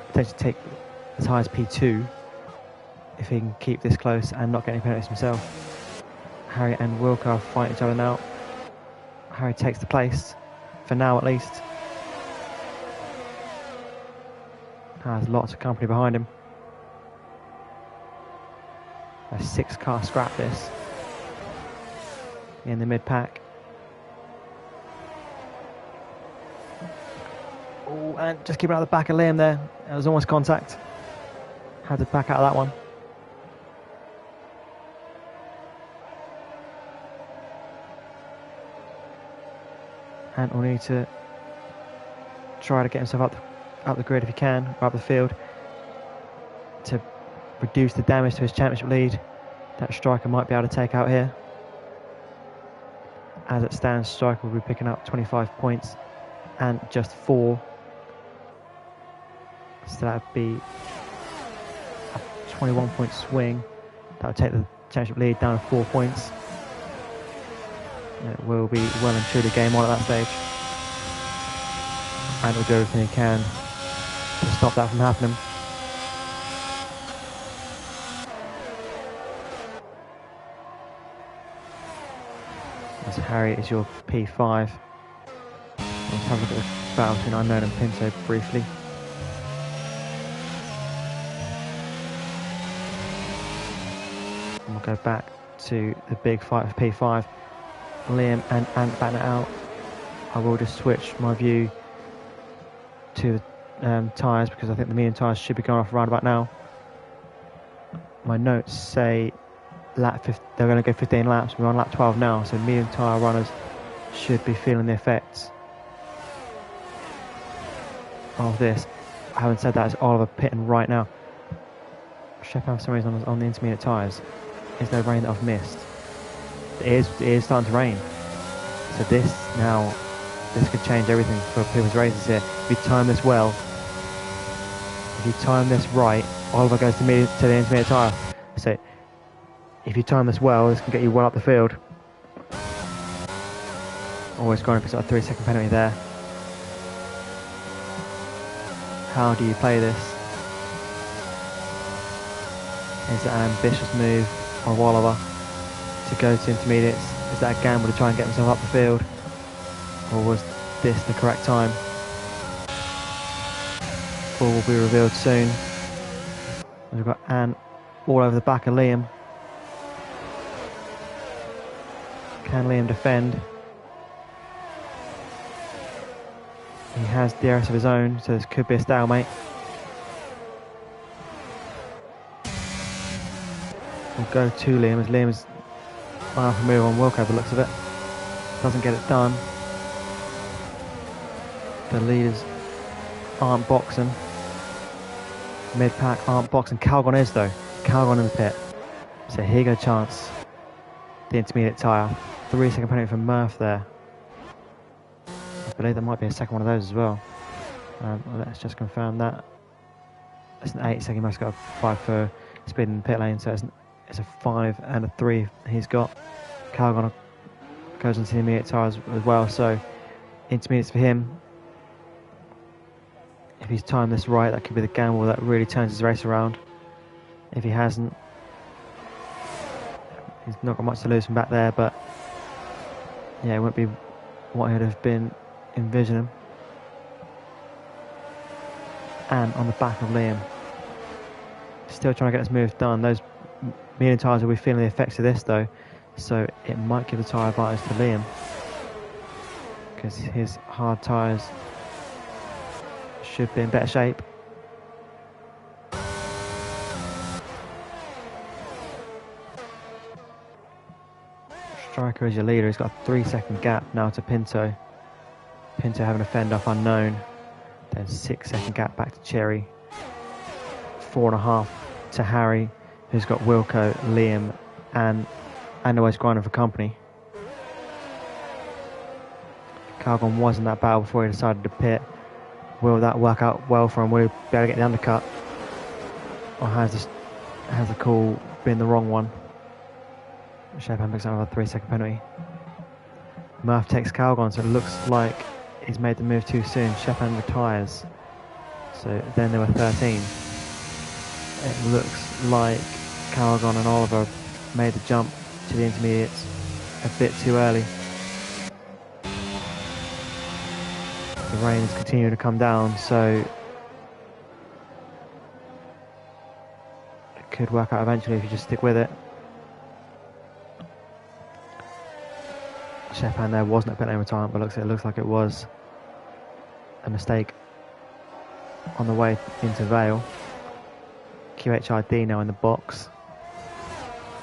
potentially take as high as P2 if he can keep this close and not get any penalties himself. Harry and Wilcar fight each other now. Harry takes the place, for now at least. Has lots of company behind him. A 6-car scrap this in the mid-pack. Oh, and just keeping out the back of Liam there. It was almost contact. Had to back out of that one. And will need to try to get himself up the grid if he can, or up the field, to reduce the damage to his championship lead that Striker might be able to take out here. As it stands, Striker will be picking up 25 points and just 4. So that would be a 21-point swing. That would take the championship lead down to 4 points. It will be well and truly game on at that stage. And will do everything he can to stop that from happening. As Harry is your P5. Let's have a look at the battle between Unknown and Pinto briefly. And we'll go back to the big fight of P5. Liam and Ant batting it out. I will just switch my view to the tyres, because I think the medium tyres should be going off around about now. My notes say lap 50, they're going to go 15 laps. We're on lap 12 now, so medium tyre runners should be feeling the effects of this. Having said that, it's Oliver pitting right now. Sheffield for some reason on the intermediate tyres. Is there rain that I've missed? It is starting to rain. So this could change everything for people's races here. If you time this well, if you time this right, Oliver goes to the intermediate tyre. So if you time this well, this can get you well up the field. Always going for sort of 3-second penalty there. How do you play this? Is it an ambitious move of Oliver to go to intermediates? Is that a gamble to try and get himself up the field? Or was this the correct time? All will be revealed soon. We've got Anne all over the back of Liam. Can Liam defend? He has DRS of his own, so this could be a stalemate. We'll go to Liam, as Liam is far from move on Wilco by the looks of it. Doesn't get it done. The leaders aren't boxing. Mid-pack aren't boxing. Calgon is though. Calgon in the pit. So here go chance. The intermediate tyre. 3-second penalty from Murph there. I believe there might be a second one of those as well. Let's just confirm that. It's an 8-second. Must got a 5 for speed in the pit lane. So it's a 5 and a 3 he's got. Calgon goes into the intermediate tyres as well. So intermediates for him. If he's timed this right, that could be the gamble that really turns his race around. If he hasn't, he's not got much to lose from back there, but yeah, it won't be what he'd have been envisioning. And on the back of Liam, still trying to get this move done. Those medium tyres will be feeling the effects of this though, so it might give the tyre advantage to Liam, because his hard tyres should be in better shape. Striker is your leader. He's got a 3-second gap now to Pinto. Pinto having a fend off unknown. Then 6-second gap back to Cherry. 4.5 to Harry, who's got Wilco, Liam, and always grinding for company. Calgon was in that battle before he decided to pit. Will that work out well for him? Will he be able to get the undercut? Or has the call been the wrong one? Shepherd picks up a 3-second penalty. Murph takes Calgon, so it looks like he's made the move too soon. Shepherd retires. So then there were 13. It looks like Calgon and Oliver made the jump to the intermediates a bit too early. The rain is continuing to come down, so it could work out eventually if you just stick with it. Shepherd there wasn't a pit lane retirement, but it looks like it was a mistake on the way into Vale. QHID now in the box.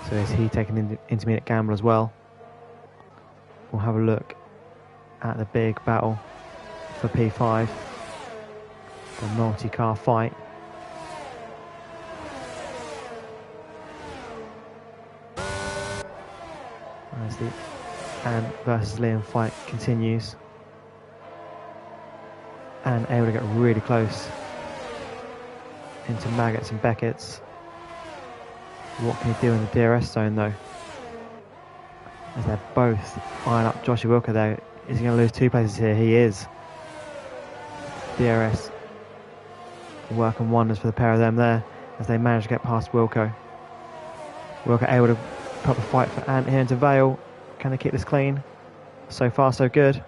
So is he taking an intermediate gamble as well? We'll have a look at the big battle for P5, the multi-car fight. As the Anne versus Liam fight continues. Anne able to get really close into Maggots and Beckett's. What can he do in the DRS zone though? As they're both eyeing up Joshua Wilco there. Is he going to lose 2 places here? He is. DRS working wonders for the pair of them there as they manage to get past Wilco. Wilco able to put the fight for Ant here into Vale. Can they keep this clean? So far so good.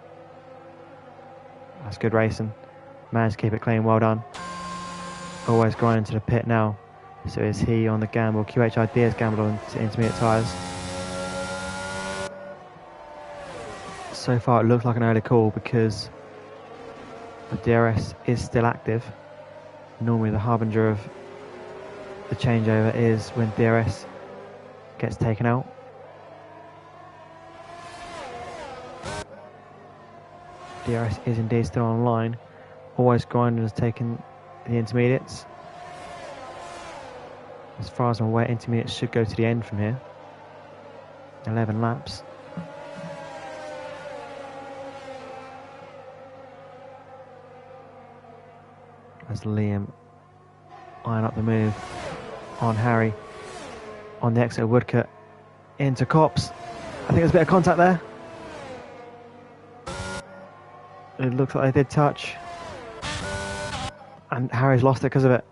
That's good racing. Managed to keep it clean, well done. Always grinding to the pit now. So is he on the gamble? QHID has gambled on intermediate tyres. So far it looks like an early call because the DRS is still active. Normally the harbinger of the changeover is when DRS gets taken out. DRS is indeed still online. Always grinding has taken the intermediates. As far as I'm aware, intermediates should go to the end from here. 11 laps. As Liam Iron up the move on Harry. On the exit of Woodcote. Into Copse. I think there's a bit of contact there. It looks like they did touch. And Harry's lost it because of it.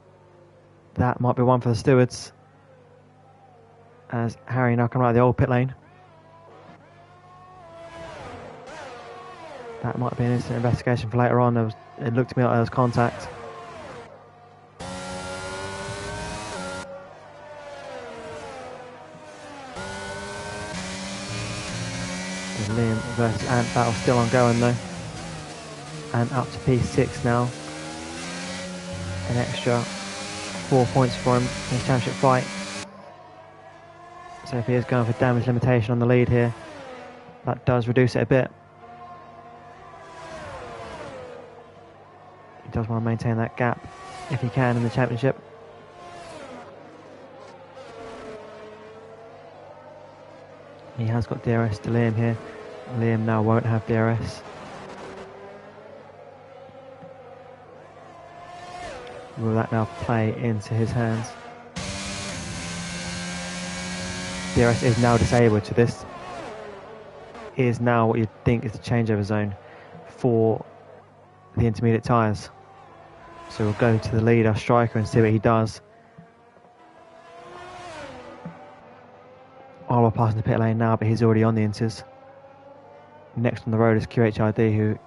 That might be one for the stewards. As Harry now come out of the old pit lane. That might be an instant investigation for later on. It looked to me like there was contact. The Liam versus Ant battle still ongoing though. And up to P6 now. An extra 4 points for him in his championship fight. So if he is going for damage limitation on the lead here, that does reduce it a bit. He does want to maintain that gap if he can in the championship. He has got DRS to Liam here. Liam now won't have DRS. Will that now play into his hands? DRS is now disabled, so this is now what you'd think is the changeover zone for the intermediate tyres. So we'll go to the leader, Striker, and see what he does. Oliver passing the pit lane now, but he's already on the inters. Next on the road is QHID, who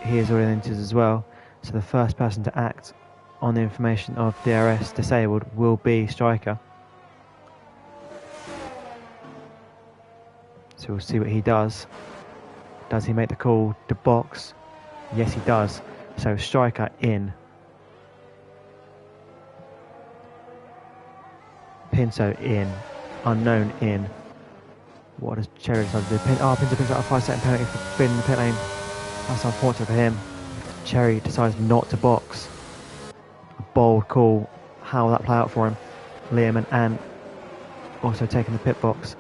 he is already on the inters as well. So the first person to act on the information of DRS disabled will be Striker. So we'll see what he does. Does he make the call to box? Yes, he does. So Striker in. Pinto in. Unknown in. What does Cherry decide to do? Pinto picks up a 5-second penalty for being in the pit lane. That's unfortunate for him. Cherry decides not to box. A bold call. How will that play out for him? Liam and Ant also taking the pit box.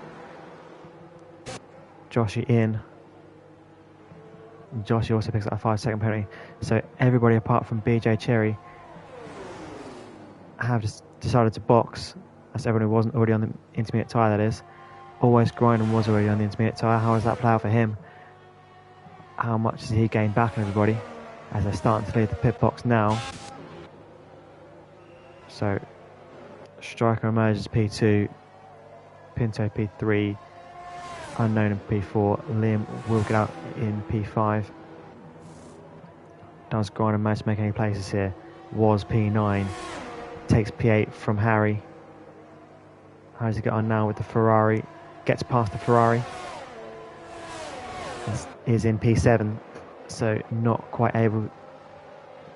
Joshy in. Joshy also picks up a 5-second penalty. So everybody apart from BJ Cherry have decided to box. That's everyone who wasn't already on the intermediate tyre, that is. Always Grindon was already on the intermediate tyre. How does that play out for him? How much does he gain back on everybody? As they're starting to leave the pit box now. So Striker emerges P2. Pinto P3. Unknown in P4. Liam will get out in P5. Does Grindon manage to make any places here? Was P9. Takes P8 from Harry. How does he get on now with the Ferrari? Gets past the Ferrari. Is in P7. So not quite able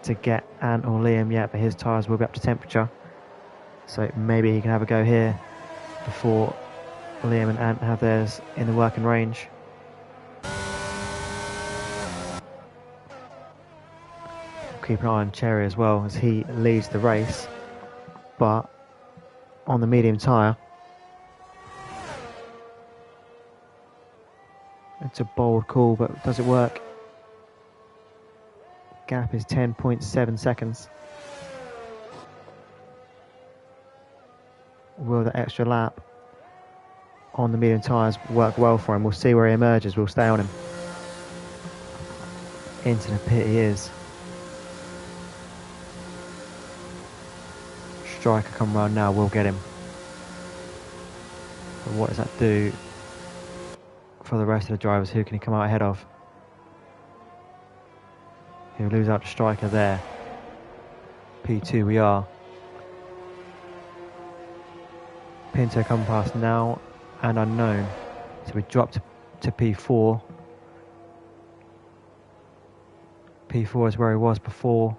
to get Ant or Liam yet, but his tyres will be up to temperature. So maybe he can have a go here before Liam and Ant have theirs in the working range. Keep an eye on Cherry as well as he leads the race, but on the medium tyre. It's a bold call, but does it work? Gap is 10.7 seconds. Will the extra lap on the medium tyres work well for him? We'll see where he emerges. We'll stay on him. Into the pit he is. Striker come round now, we'll get him. But what does that do for the rest of the drivers? Who can he come out ahead of? He'll lose out to Striker there. P2 we are. Pinto come past now and Unknown. So we drop to P4. P4 is where he was before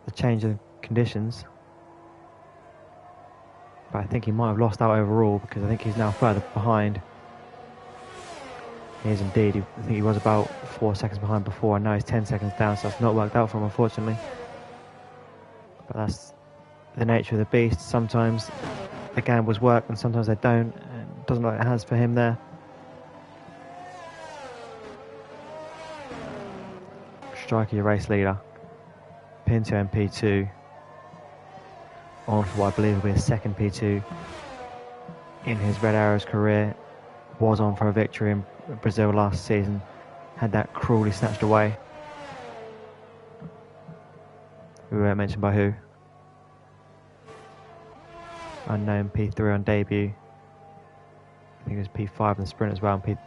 the change of conditions. But I think he might have lost out overall because I think he's now further behind. He is indeed. I think he was about 4 seconds behind before, and now he's 10 seconds down, so that's not worked out for him, unfortunately. But that's the nature of the beast. Sometimes the gambles work and sometimes they don't. And it doesn't look like it has for him there. Striker, your race leader. Pinto and P2. on for what I believe will be his second P2 in his Red Arrows career. Was on for a victory in Brazil last season, had that cruelly snatched away. We won't mention by who. Unknown P3 on debut. I think it was P5 in the sprint as well, and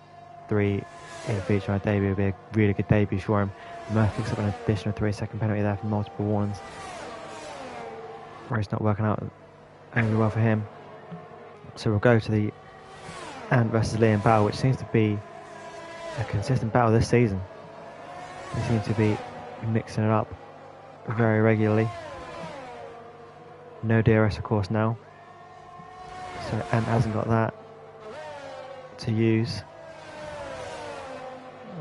P3 in feature on debut would be a really good debut for him. Murphy picks up an additional 3-second penalty there for multiple warnings. Race not working out only well for him. So we'll go to the Ant versus Liam battle, which seems to be a consistent battle this season. They seem to be mixing it up very regularly. No DRS of course now, so Ant hasn't got that to use.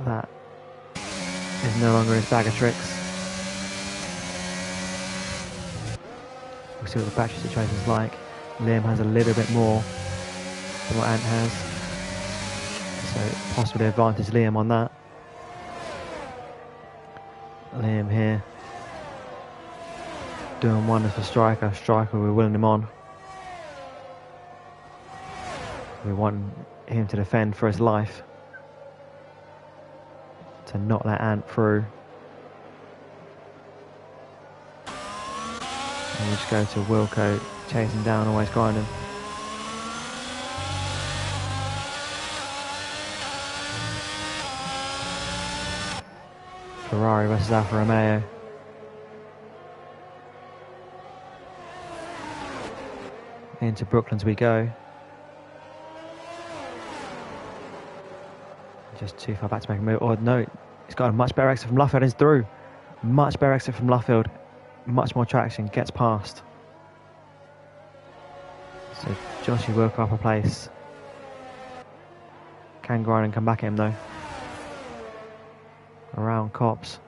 That is no longer his bag of tricks. We'll see what the battery situation is like. Liam has a little bit more than what Ant has, so possibly advantage Liam on that. Liam here doing wonders for Striker. Striker, we're willing him on. We want him to defend for his life, to not let Ant through. And we just go to Wilco, chasing down, always grinding. Ferrari versus Alfa Romeo. Into Brooklands we go. Just too far back to make a move. Oh no, he's got a much better exit from Luffield. He's through. Much better exit from Luffield. Much more traction. Gets past. So Joshy will up a place. Can grind and come back at him though. Around Cops.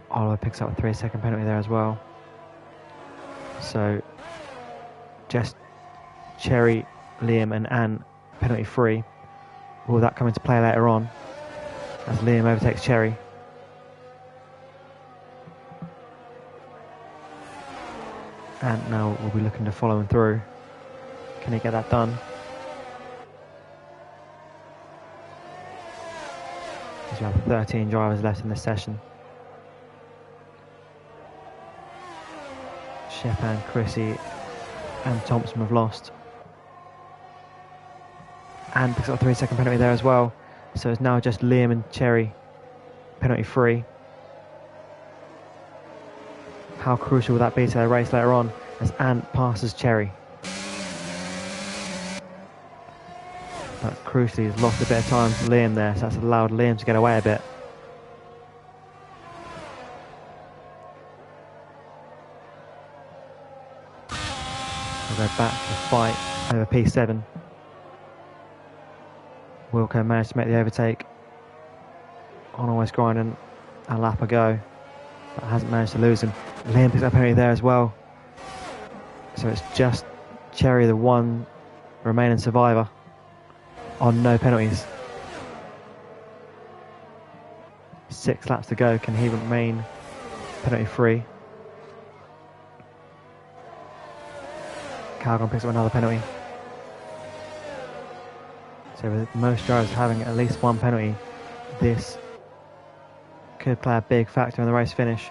Oliver picks up a 3-second penalty there as well. So just Cherry, Liam and Ant penalty free. Will that come into play later on as Liam overtakes Cherry? Ant now will be looking to follow him through. Can he get that done? Because we have 13 drivers left in this session. Shepan, Chrissy and Thompson have lost. And picks up a 3-second penalty there as well. So it's now just Liam and Cherry penalty free. How crucial will that be to their race later on as Ant passes Cherry? But crucially he's lost a bit of time for Liam there, so that's allowed Liam to get away a bit. We'll go back to the fight over P7. Wilco managed to make the overtake on Always Grinding a lap ago, but hasn't managed to lose him. Liam picks up a penalty there as well. So it's just Cherry, the one remaining survivor, on no penalties. 6 laps to go. Can he remain penalty free? Calgon picks up another penalty. So with most drivers having at least one penalty, this could play a big factor in the race finish.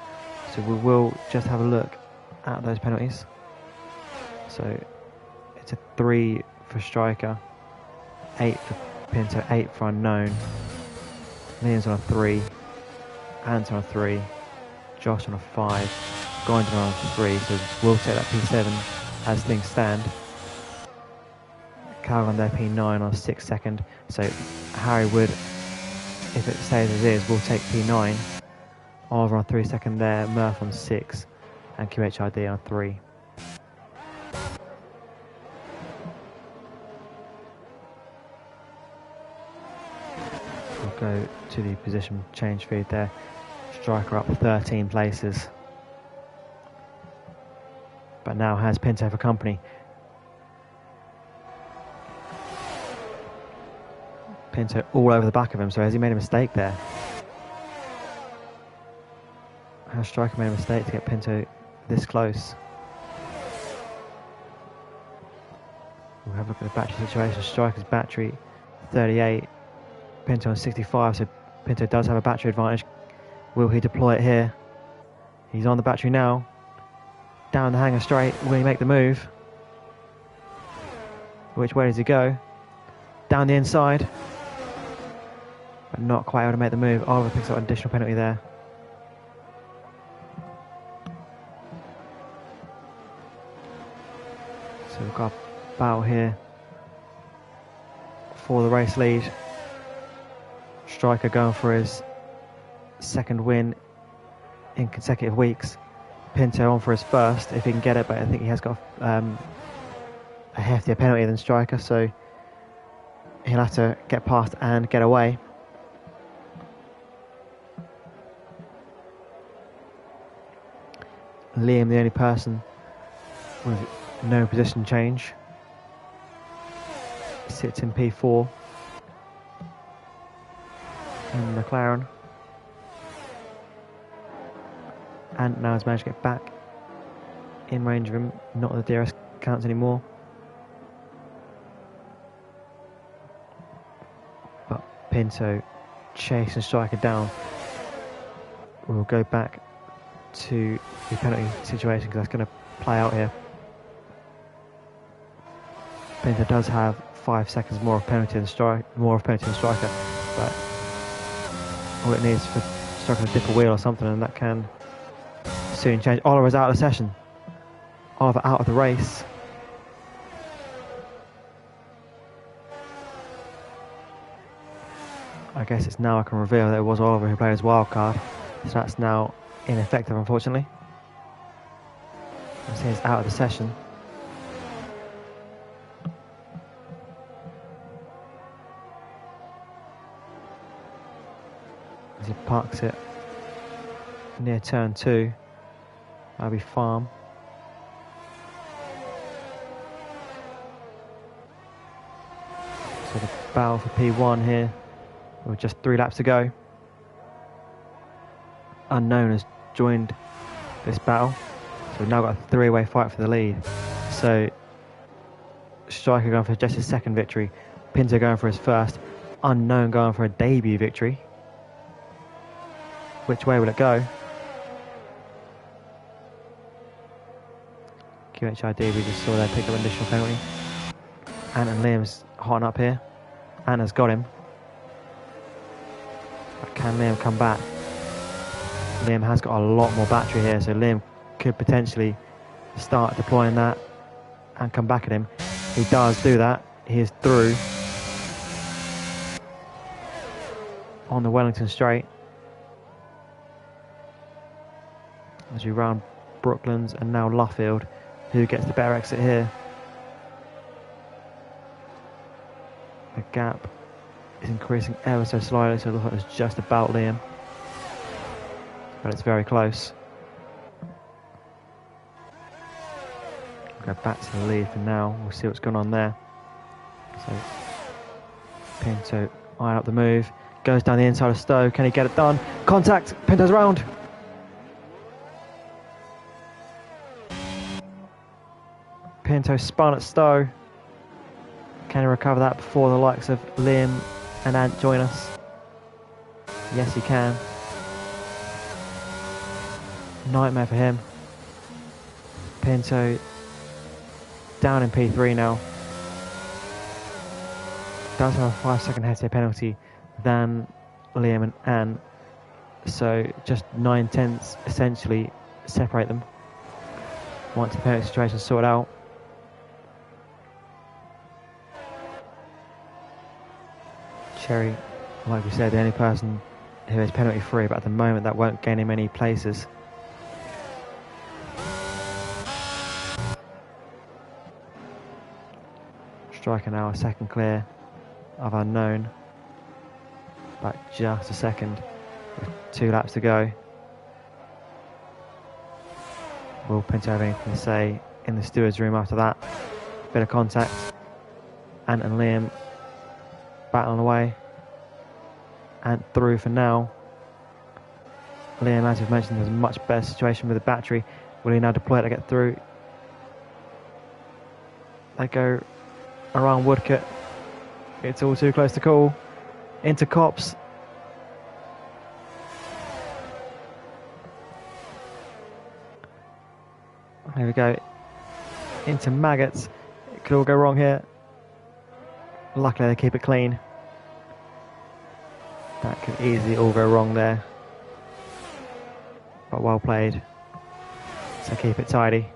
So we will just have a look at those penalties. So it's a 3 for Striker, 8 for Pinto, 8 for Unknown. Liam's on a 3, Ant's on a 3, Josh on a 5, Grinding on a 3, so we'll take that P7 as things stand. Calgon there P9 on a 6-second, so Harry Wood, if it stays as is, will take P9. Oliver on 3-second there, Murph on 6, and QHID on 3. We'll go to the position change feed there. Striker up 13 places, but now has Pinto for company. Pinto all over the back of him, so has he made a mistake there? Has Striker made a mistake to get Pinto this close? We'll have a look at the battery situation. Striker's battery 38, Pinto on 65, so Pinto does have a battery advantage. Will he deploy it here? He's on the battery now. Down the hanger straight. Will he make the move? Which way does he go? Down the inside. But not quite able to make the move. Oliver picks up an additional penalty there. So we've got a battle here for the race lead. Striker going for his second win in consecutive weeks. Pinto on for his first if he can get it, but I think he has got a heftier penalty than Striker, so he'll have to get past and get away. Liam, the only person with no position change, sits in P4 in McLaren. And now has managed to get back in range of him, not the DRS counts anymore. But Pinto chasing Striker down. We'll go back to the penalty situation because that's going to play out here. Pinto does have 5 seconds more of penalty than Striker, but all it needs is for Striker to dip a wheel or something, and that can soon change. Oliver's out of the session. Oliver out of the race. I guess it's now I can reveal that it was Oliver who played his wild card, so that's now ineffective, unfortunately. So he's out of the session. As he parks it near turn 2. That'll be Farm. So the battle for P1 here, with just 3 laps to go. Unknown has joined this battle, so we've now got a 3-way fight for the lead. So Striker going for just his second victory, Pinto going for his first, Unknown going for a debut victory. Which way will it go? QHID, we just saw there, pick up an additional penalty. Ant and Liam's hotting up here. Ant has got him. But can Liam come back? Liam has got a lot more battery here, so Liam could potentially start deploying that and come back at him. He does do that. He is through on the Wellington straight. As we round Brooklands and now Luffield, who gets the better exit here. The gap is increasing ever so slightly, so it looks like it's just about Liam. But it's very close. We'll go back to the lead for now. We'll see what's going on there. So Pinto eyeing up the move. Goes down the inside of Stowe. Can he get it done? Contact! Pinto's round! Pinto spun at Stowe. Can he recover that before the likes of Liam and Ant join us? Yes, he can. Nightmare for him. Pinto down in P3 now. Does have a 5-second head penalty than Liam and Ant. So just 9/10 essentially separate them once the penalty situation is sorted out. Cherry, like we said, the only person who is penalty free, but at the moment that won't gain him any places. Striker now a second clear of Unknown, but just a second with 2 laps to go. Will Pinto have anything to say in the steward's room after that? Bit of contact. Ant and Liam battling away. Ant through for now. Liam, as we've mentioned, has a much better situation with the battery. Will he now deploy it to get through? They go around Woodcote. It's all too close to call. Into Copse. Here we go. Into Maggots. It could all go wrong here. Luckily they keep it clean. That could easily all go wrong there. But well played. So keep it tidy.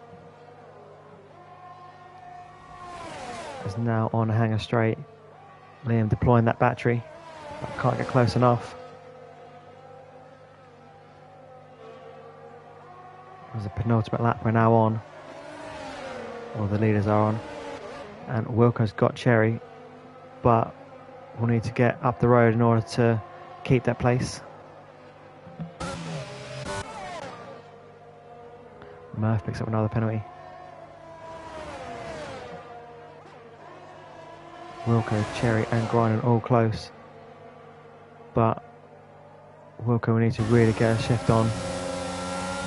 It's now on Hanger Straight. Liam deploying that battery. But can't get close enough. There's a penultimate lap we're now on. Or the leaders are on. And Wilco's got Cherry. But we'll need to get up the road in order to keep that place. Murph picks up another penalty. Wilco, Cherry and Grinan all close. But Wilco will need to really get a shift on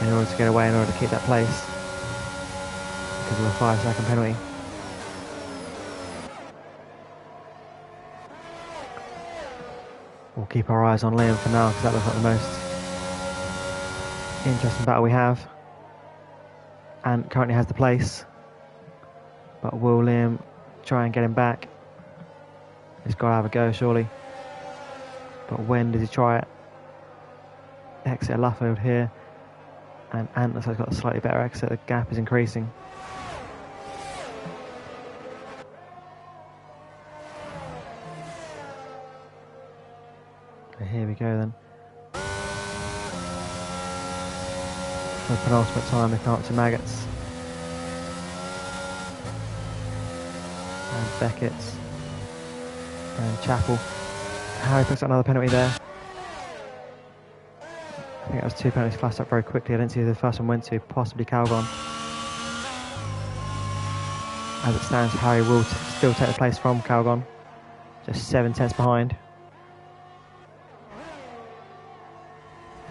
in order to get away, in order to keep that place. Because of the 5-second penalty. We'll keep our eyes on Liam for now, because that looks like the most interesting battle we have. And currently has the place. But will Liam try and get him back? He's got to have a go, surely. But when does he try it? Exit Luffield here. And Ant looks like he's got a slightly better exit. The gap is increasing. Here we go then. For the penultimate time, they come up to Maggots. And Beckett's. And Chapel. Harry puts up another penalty there. I think that was 2 penalties flashed up very quickly. I didn't see who the first one went to, possibly Calgon. As it stands, Harry will still take the place from Calgon. Just 7/10 behind.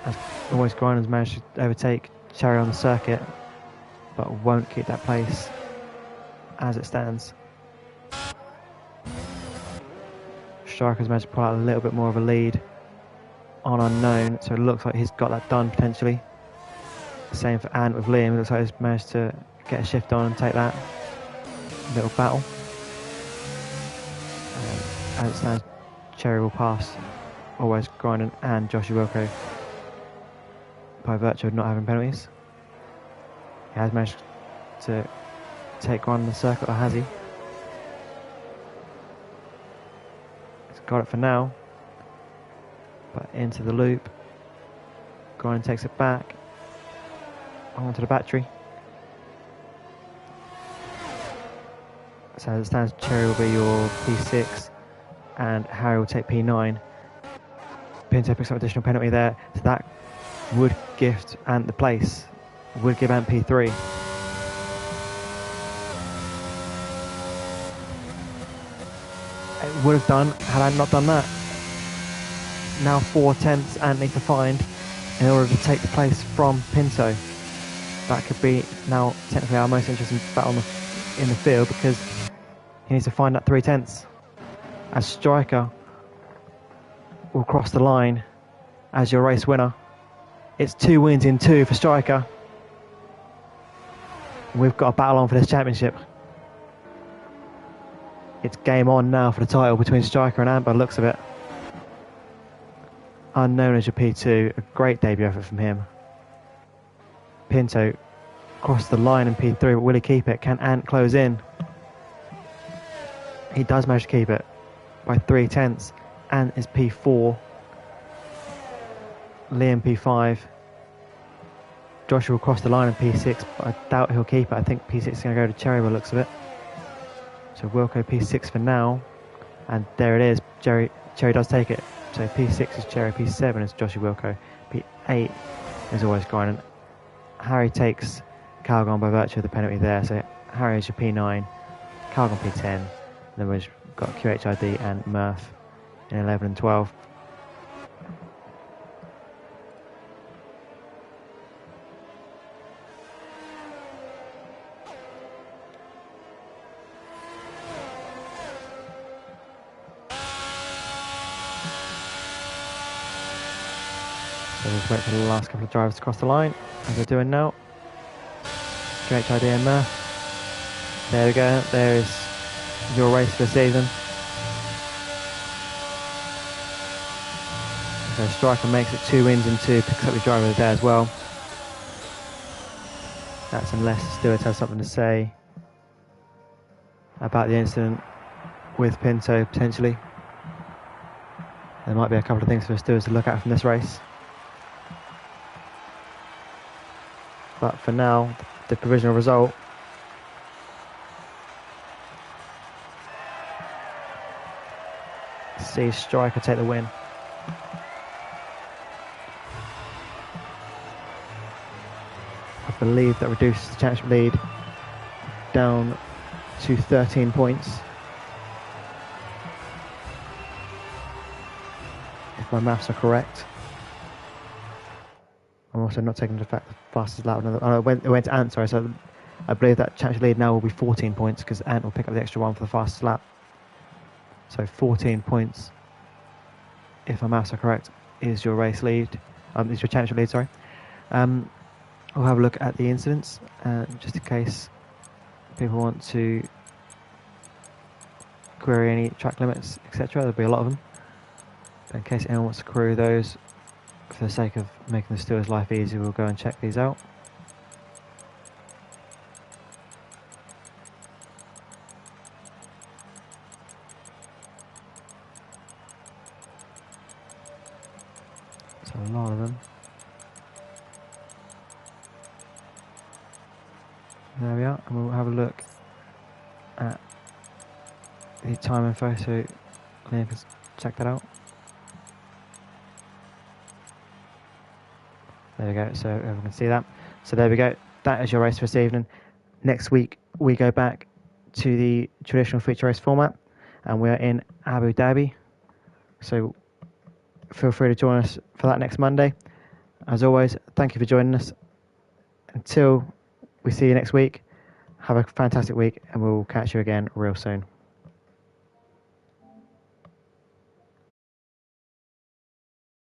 As always, Grinan's managed to overtake Cherry on the circuit, but won't keep that place as it stands. Striker's managed to pull out a little bit more of a lead on Unknown, so it looks like he's got that done potentially. Same for Ant with Liam. It looks like he's managed to get a shift on and take that little battle. As it stands, Cherry will pass always Grinan and Joshua Wilco by virtue of not having penalties. He has managed to take one on the circuit, or has he? He's got it for now. But into the loop. Grinan takes it back. Onto the battery. So as it stands, Cherry will be your P6 and Harry will take P9. Pinto picks up additional penalty there, so that would gift Ant the place. Would give Ant P3. It would have done had Ant not done that. Now 4/10 Ant needs to find in order to take the place from Pinto. That could be now technically our most interesting battle in the field, because he needs to find that 3/10 as Striker will cross the line as your race winner. It's 2 wins in 2 for Striker. We've got a battle on for this championship. It's game on now for the title between Striker and Ant by the looks of it. Unknown as your P2, a great debut effort from him. Pinto crossed the line in P3, but will he keep it? Can Ant close in? He does manage to keep it by 3/10. Ant is P4. Liam P5. Joshua will cross the line in P6, but I doubt he'll keep it. I think P6 is going to go to Cherry by the looks of it. So Wilco P6 for now. And there it is. Cherry does take it. So P6 is Cherry, P7 is Joshua Wilco, P8 is always Grinan. Harry takes Calgon by virtue of the penalty there. So Harry is your P9, Calgon P10. And then we've got QHID and Murph in 11 and 12. So we'll wait for the last couple of drivers to cross the line, as they're doing now. QHID and Murph. There we go, there is your race for the season. So Striker makes it 2 wins and 2, picks up the driver of the day as well. That's unless Stewart has something to say about the incident with Pinto, potentially. There might be a couple of things for Stewart to look at from this race. But for now, the provisional result sees Striker take the win. I believe that reduces the championship lead down to 13 points. If my maths are correct. I'm also not taking into fact the fastest lap. It went to Ant, sorry, so I believe that championship lead now will be 14 points because Ant will pick up the extra one for the fastest lap. So 14 points, if my maths are correct, is your race lead, is your championship lead, sorry. We'll have a look at the incidents, just in case people want to query any track limits, etc. There'll be a lot of them. But in case anyone wants to query those, for the sake of making the stewards' life easy, we'll go and check these out. So a lot of them. There we are, and we'll have a look at the time info so Liam can check that out. There we go, so everyone can see that. So there we go, that is your race for this evening. Next week we go back to the traditional feature race format and we are in Abu Dhabi. So feel free to join us for that next Monday. As always, thank you for joining us. Until we see you next week, have a fantastic week and we'll catch you again real soon.